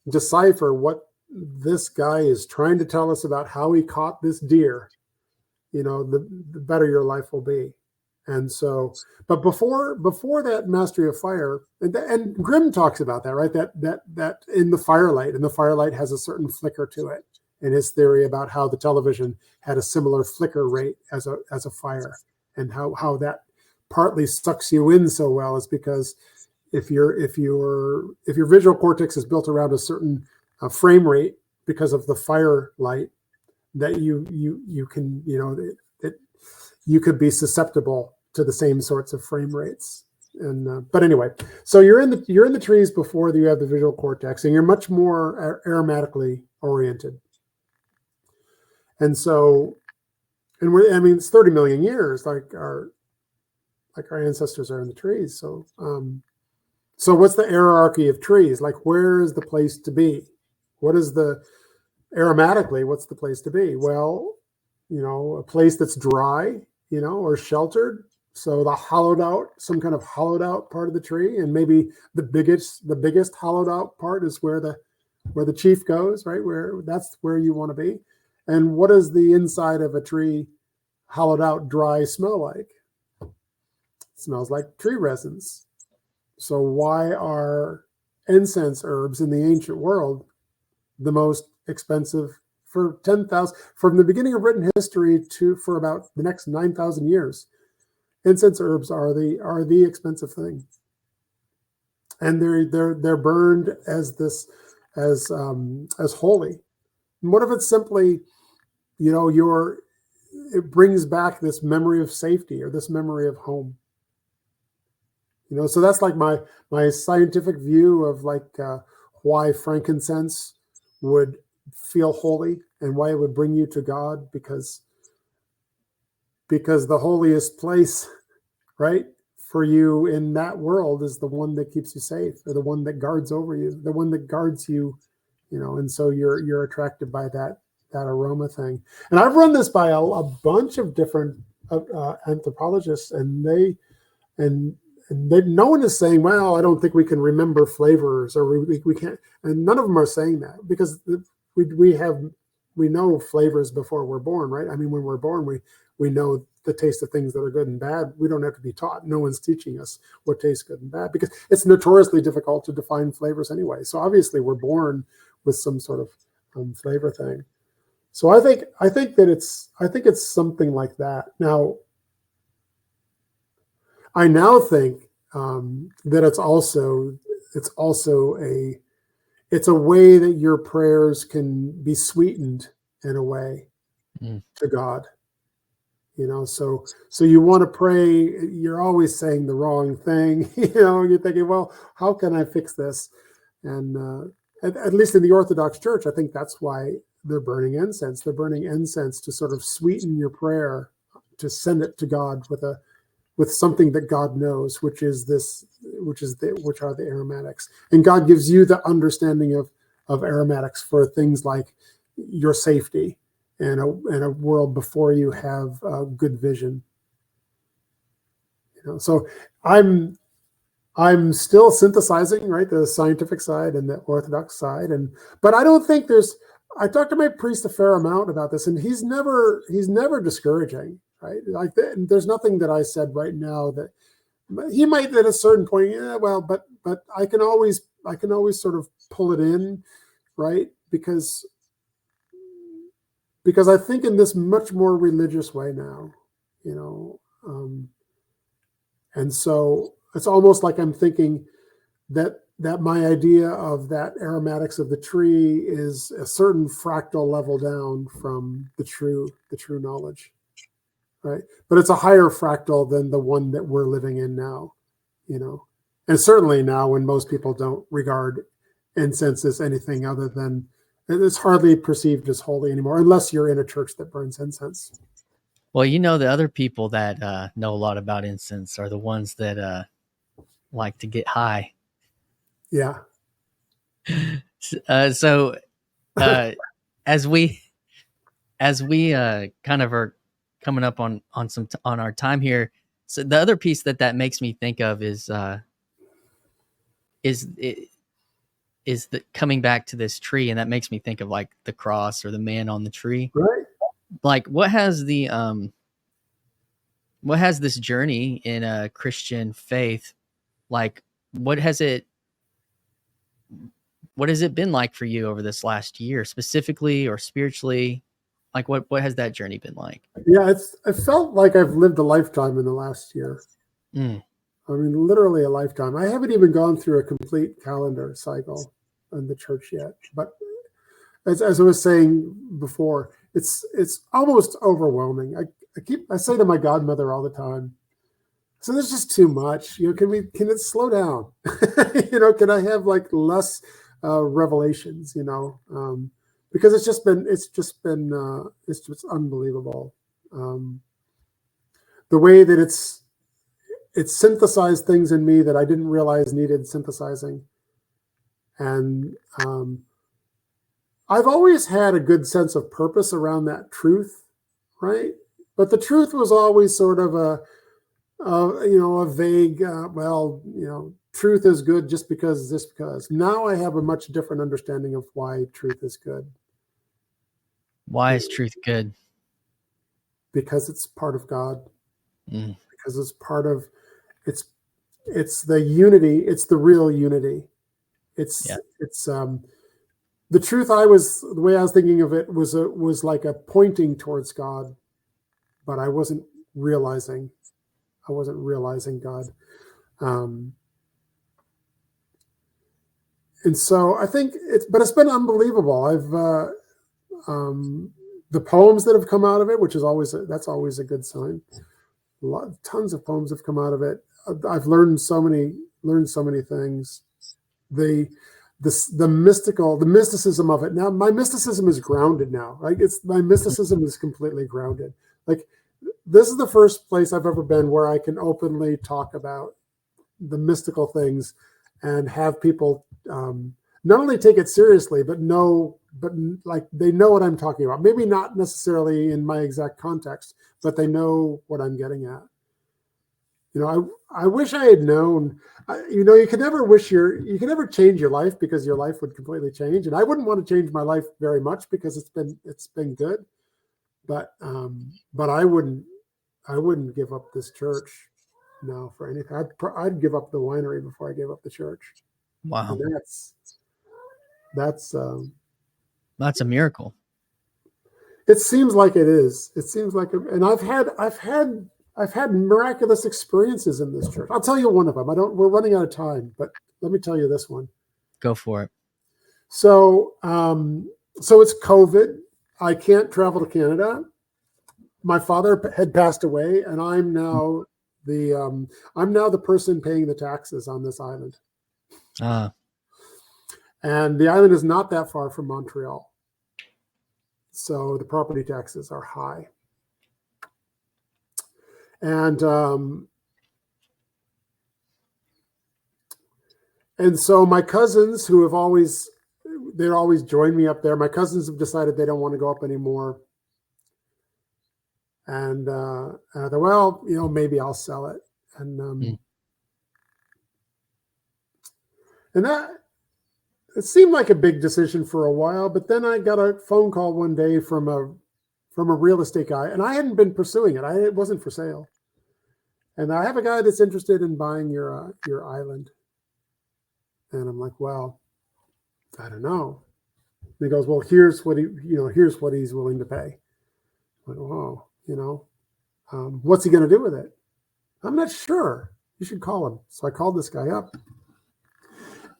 decipher what this guy is trying to tell us about how he caught this deer, the better your life will be. And so, but before that mastery of fire, and Grimm talks about that, right? That in the firelight, and the firelight has a certain flicker to it, in his theory about how the television had a similar flicker rate as a fire, and how that partly sucks you in so well is because if your visual cortex is built around a certain frame rate because of the firelight, that you can, you could be susceptible to the same sorts of frame rates. And but anyway, so you're in the trees before you have the visual cortex, and you're much more aromatically oriented. And so, it's 30 million years, like our ancestors are in the trees. So so what's the hierarchy of trees? Like, where is the place to be? What is the aromatically, what's the place to be? Well, a place that's dry, or sheltered. So some kind of hollowed out part of the tree, and maybe the biggest hollowed out part is where the chief goes, right? That's where you want to be. And what does the inside of a tree, hollowed out, dry, smell like? It smells like tree resins. So why are incense herbs in the ancient world the most expensive for 10,000, from the beginning of written history for about the next 9,000 years? Incense herbs are the expensive thing, and they're burned as holy. And what if it's simply, it brings back this memory of safety, or this memory of home? So that's like my scientific view of why frankincense would feel holy and why it would bring you to God, because the holiest place, right, for you in that world is the one that keeps you safe, or the one that guards over you, the one that guards you, and so you're attracted by that aroma thing. And I've run this by a bunch of different anthropologists, and no one is saying, well, I don't think we can remember flavors, or we can't. And none of them are saying that, because we know flavors before we're born, right? When we're born, we know the taste of things that are good and bad. We don't have to be taught. No one's teaching us what tastes good and bad, because it's notoriously difficult to define flavors anyway. So obviously we're born with some sort of flavor thing. So I think it's something like that. Now, I now think that it's a way that your prayers can be sweetened in a way to God. So you want to pray, you're always saying the wrong thing, you're thinking, well, how can I fix this? And at least in the Orthodox Church, I think that's why they're burning incense. They're burning incense to sort of sweeten your prayer, to send it to God with something that God knows, which are the aromatics. And God gives you the understanding of aromatics for things like your safety, and a world before you have good vision. So I'm I'm still synthesizing, right? The scientific side and the Orthodox side. But I don't think I talked to my priest a fair amount about this, and he's never discouraging, right? Like there's nothing that I said right now that he might at a certain point, yeah, well, but I can always sort of pull it in, right? Because I think in this much more religious way now, and so it's almost like I'm thinking that my idea of that aromatics of the tree is a certain fractal level down from the true knowledge, right? But it's a higher fractal than the one that we're living in now, and certainly now when most people don't regard incense as anything other than, it's hardly perceived as holy anymore, unless you're in a church that burns incense. Well, the other people that know a lot about incense are the ones that like to get high. Yeah. So as we kind of are coming up on our time here, so the other piece that makes me think of is the coming back to this tree, and that makes me think of like the cross or the man on the tree. Right. Like what has this journey in a Christian faith, like what has it been like for you over this last year, specifically or spiritually? Like what has that journey been like? Yeah, I felt like I've lived a lifetime in the last year. Mm. I mean, literally a lifetime. I haven't even gone through a complete calendar cycle in the church yet. But as I was saying before, it's almost overwhelming. I say to my godmother all the time, so there's just too much. Can it slow down? Can I have like less revelations? Because it's just unbelievable. The way that it's synthesized things in me that I didn't realize needed synthesizing. And I've always had a good sense of purpose around that truth, right? But the truth was always sort of a vague, truth is good just because. Now I have a much different understanding of why truth is good. Why is truth good? Because it's part of God. Mm. Because it's part of, it's the unity. It's the real unity. It's the truth. The way I was thinking of it was like a pointing towards God, but I wasn't realizing God. And so I think it's been unbelievable. I've, the poems that have come out of it, which is always a good sign. Tons of poems have come out of it. I've learned so many things. The mysticism of it. Now my mysticism is grounded now. Like my mysticism is completely grounded. Like this is the first place I've ever been where I can openly talk about the mystical things and have people not only take it seriously, but like they know what I'm talking about. Maybe not necessarily in my exact context, but they know what I'm getting at. I wish I had known. You can never change your life because your life would completely change, and I wouldn't want to change my life very much because it's been good. But I wouldn't give up this church now for anything. I'd give up the winery before I gave up the church. Wow, and that's a miracle. It seems like it is. It seems like, and I've had miraculous experiences in this church. I'll tell you one of them. We're running out of time, but let me tell you this one. Go for it. So it's COVID. I can't travel to Canada. My father had passed away, and I'm now the person paying the taxes on this island. And the island is not that far from Montreal. So the property taxes are high. And so my cousins who they're always joined me up there. My cousins have decided they don't want to go up anymore. And I thought, well, maybe I'll sell it. And And it seemed like a big decision for a while, but then I got a phone call one day from a real estate guy, and I hadn't been pursuing it. It wasn't for sale. And I have a guy that's interested in buying your island. And I'm like, well, I don't know. And he goes, well, here's what he's willing to pay. I'm like, oh, what's he going to do with it? I'm not sure. You should call him. So I called this guy up.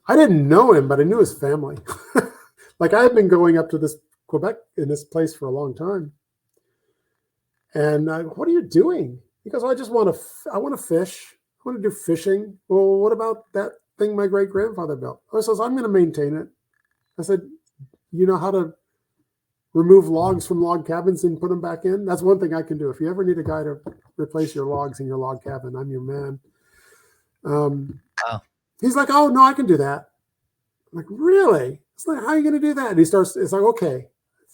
I didn't know him, but I knew his family. Like, I had been going up to this Quebec in this place for a long time. And what are you doing? He goes, I want to fish. I want to do fishing. Well, what about that thing my great grandfather built? I says, I'm going to maintain it. I said, you know how to remove logs from log cabins and put them back in? That's one thing I can do. If you ever need a guy to replace your logs in your log cabin, I'm your man. Wow. He's like, oh, no, I can do that. I'm like, really? It's like, how are you going to do that? And it's like, okay,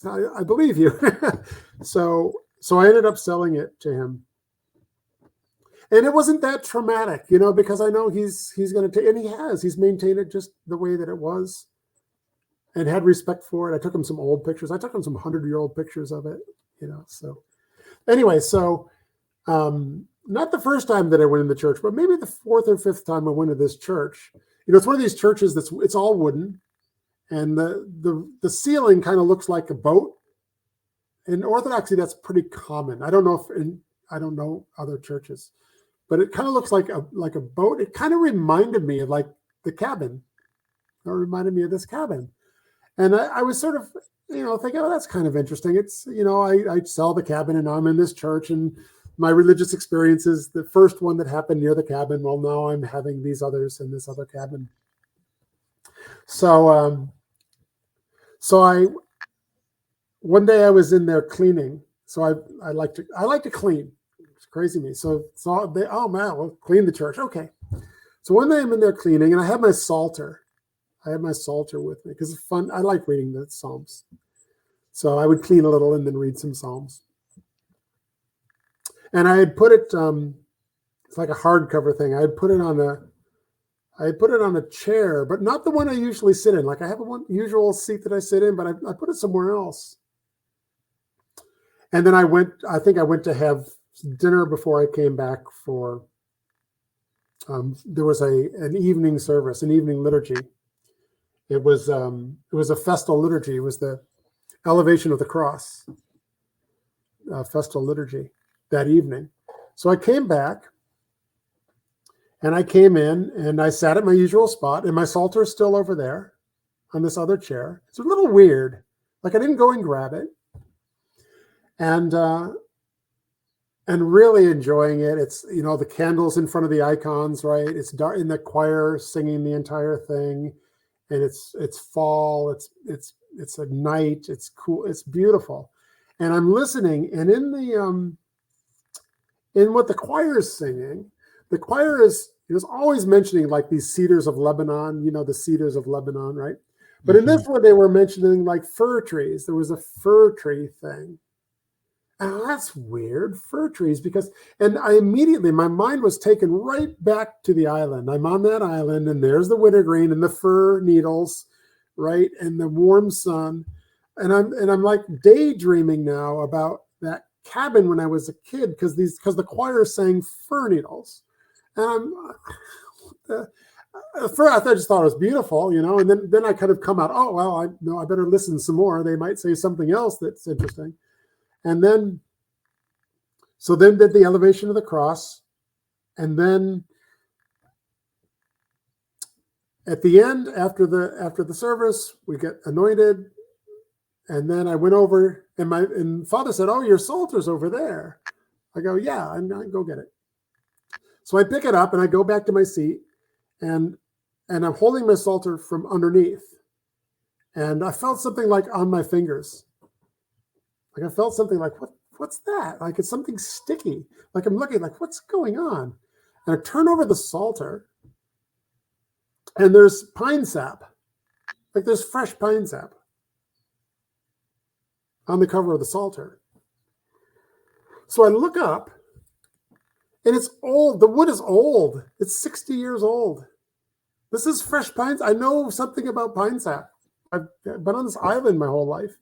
I believe you. So I ended up selling it to him. And it wasn't that traumatic, because I know he's going to take, and he's maintained it just the way that it was and had respect for it. I took him some old pictures. I took him some 100-year-old pictures of it, so anyway, not the first time that I went in the church, but maybe the fourth or fifth time I went to this church. It's one of these churches it's all wooden, and the ceiling kind of looks like a boat. In Orthodoxy, that's pretty common. I don't know other churches, but it kind of looks like a boat. It kind of reminded me of like the cabin. It reminded me of this cabin, and I was sort of thinking, oh, that's kind of interesting. It's I sell the cabin, and I'm in this church, and my religious experience is the first one that happened near the cabin. Well, now I'm having these others in this other cabin. So one day I was in there cleaning. So I like to clean. It's crazy to me. So we'll clean the church. Okay. So one day I'm in there cleaning, and I have my Psalter. I had my Psalter with me because it's fun. I like reading the Psalms. So I would clean a little and then read some Psalms. And I had put it, it's like a hardcover thing. I had put it on a chair, but not the one I usually sit in. Like, I have one usual seat that I sit in, but I put it somewhere else. And then I went to have dinner before I came back for, there was an evening service, an evening liturgy. It was a festal liturgy. It was the elevation of the cross, festal liturgy that evening. So I came back, and I came in, and I sat at my usual spot, and my Psalter is still over there on this other chair. It's a little weird. Like, I didn't go and grab it. And really enjoying it. It's, the candles in front of the icons, right? It's dark, in the choir singing the entire thing. And it's fall. It's a night. It's cool. It's beautiful. And I'm listening, and in what the choir is singing, the choir is always mentioning like these cedars of Lebanon, the cedars of Lebanon, right? But in this one, they were mentioning like fir trees. There was a fir tree thing. And that's weird, fir trees, and I immediately, my mind was taken right back to the island. I'm on that island, and there's the wintergreen and the fir needles, right? And the warm sun. And I'm like daydreaming now about that cabin when I was a kid, because the choir sang fir needles. And I just thought it was beautiful, and then I kind of come out, oh, well, I better listen some more. They might say something else that's interesting. And then did the elevation of the cross. And then at the end, after the service, we get anointed. And then I went over, and Father said, oh, your Psalter's over there. I go, yeah, I'm going to go get it. So I pick it up, and I go back to my seat, and I'm holding my Psalter from underneath. And I felt something like on my fingers. Like, I felt something like, what's that? Like, it's something sticky. Like, I'm looking like, what's going on? And I turn over the Psalter, and there's pine sap. Like, there's fresh pine sap on the cover of the Psalter. So I look up, and it's old. The wood is old. It's 60 years old. This is fresh pine. I know something about pine sap. I've been on this island my whole life.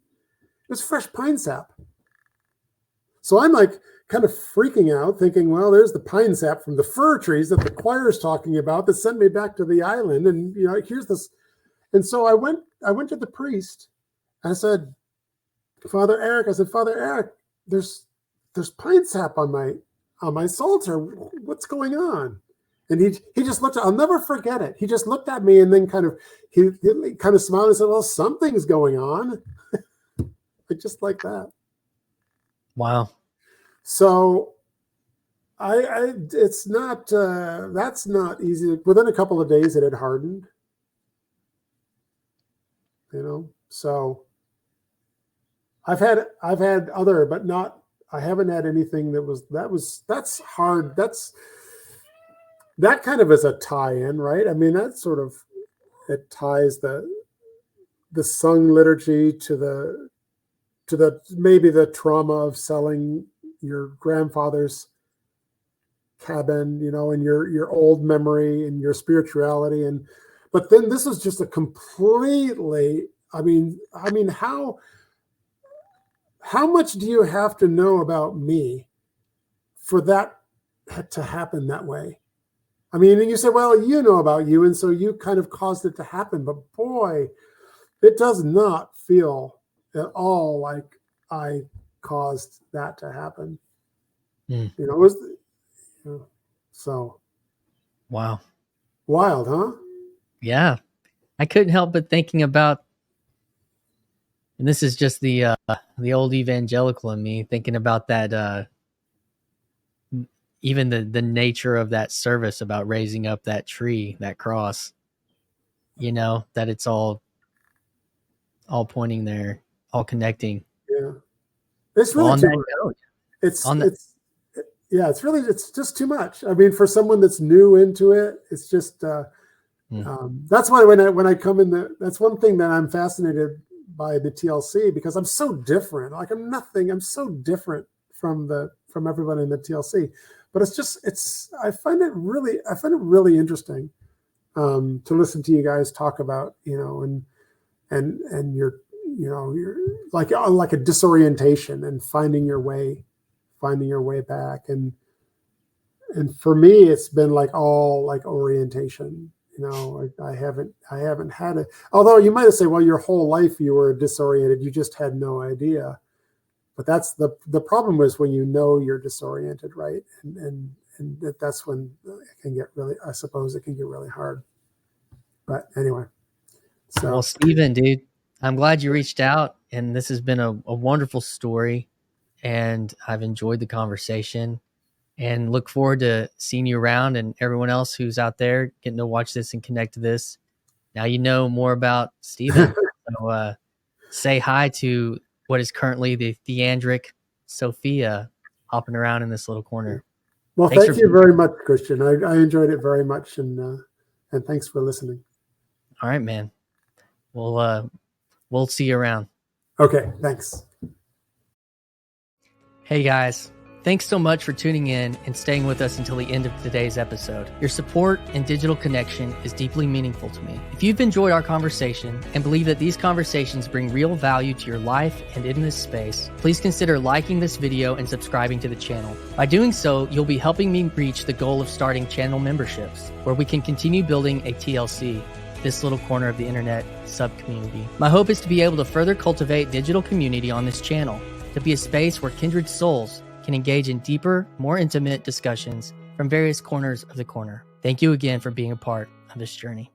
It's fresh pine sap. So I'm like kind of freaking out, thinking, well, there's the pine sap from the fir trees that the choir's talking about that sent me back to the island. And, here's this. And so I went to the priest. I said, Father Eric, there's pine sap on my psalter. What's going on? And he just looked. I'll never forget it. He just looked at me and then he kind of smiled and said, "Well, something's going on." Just like that. Wow. So, it's not. That's not easy. Within a couple of days, it had hardened. So I've had other, but not. I haven't had anything that's hard. That kind of is a tie-in, right? I mean, that sort of, it ties the sung liturgy to the maybe the trauma of selling your grandfather's cabin, and your old memory and your spirituality. But then this is just a completely, I mean, how much do you have to know about me for that to happen that way? I mean, and you say, well, you know about you, and so you kind of caused it to happen. But boy, it does not feel at all like I caused that to happen. It was, so. Wow. Wild, huh? Yeah. I couldn't help but thinking about, and this is just the old evangelical in me, thinking about that, even the nature of that service about raising up that tree, that cross, that it's all pointing there, all connecting. Yeah. It's really it's just too much. I mean, for someone that's new into it, it's just, that's why when I come in that's one thing that I'm fascinated by the TLC, because I'm so different. Like I'm so different from everybody in the TLC. But I find it really interesting to listen to you guys talk about, and your like a disorientation and finding your way back. And for me, it's been like all like orientation. I haven't had it. Although you might have said, well, your whole life you were disoriented, you just had no idea. But that's the problem is when you're disoriented, right? And that's when it can get really, I suppose it can get really hard. But anyway. So. Well, Stephen, dude, I'm glad you reached out, and this has been a wonderful story, and I've enjoyed the conversation and look forward to seeing you around, and everyone else who's out there getting to watch this and connect to this. Now you know more about Stephen. So say hi to what is currently the theandric Sophia hopping around in this little corner. Well, thank you very much, Christian. I enjoyed it very much, and thanks for listening. All right, man. We'll see you around. Okay, thanks. Hey guys, thanks so much for tuning in and staying with us until the end of today's episode. Your support and digital connection is deeply meaningful to me. If you've enjoyed our conversation and believe that these conversations bring real value to your life and in this space, please consider liking this video and subscribing to the channel. By doing so, you'll be helping me reach the goal of starting channel memberships, where we can continue building a TLC, this little corner of the internet sub-community. My hope is to be able to further cultivate digital community on this channel, to be a space where kindred souls can engage in deeper, more intimate discussions from various corners of the corner. Thank you again for being a part of this journey.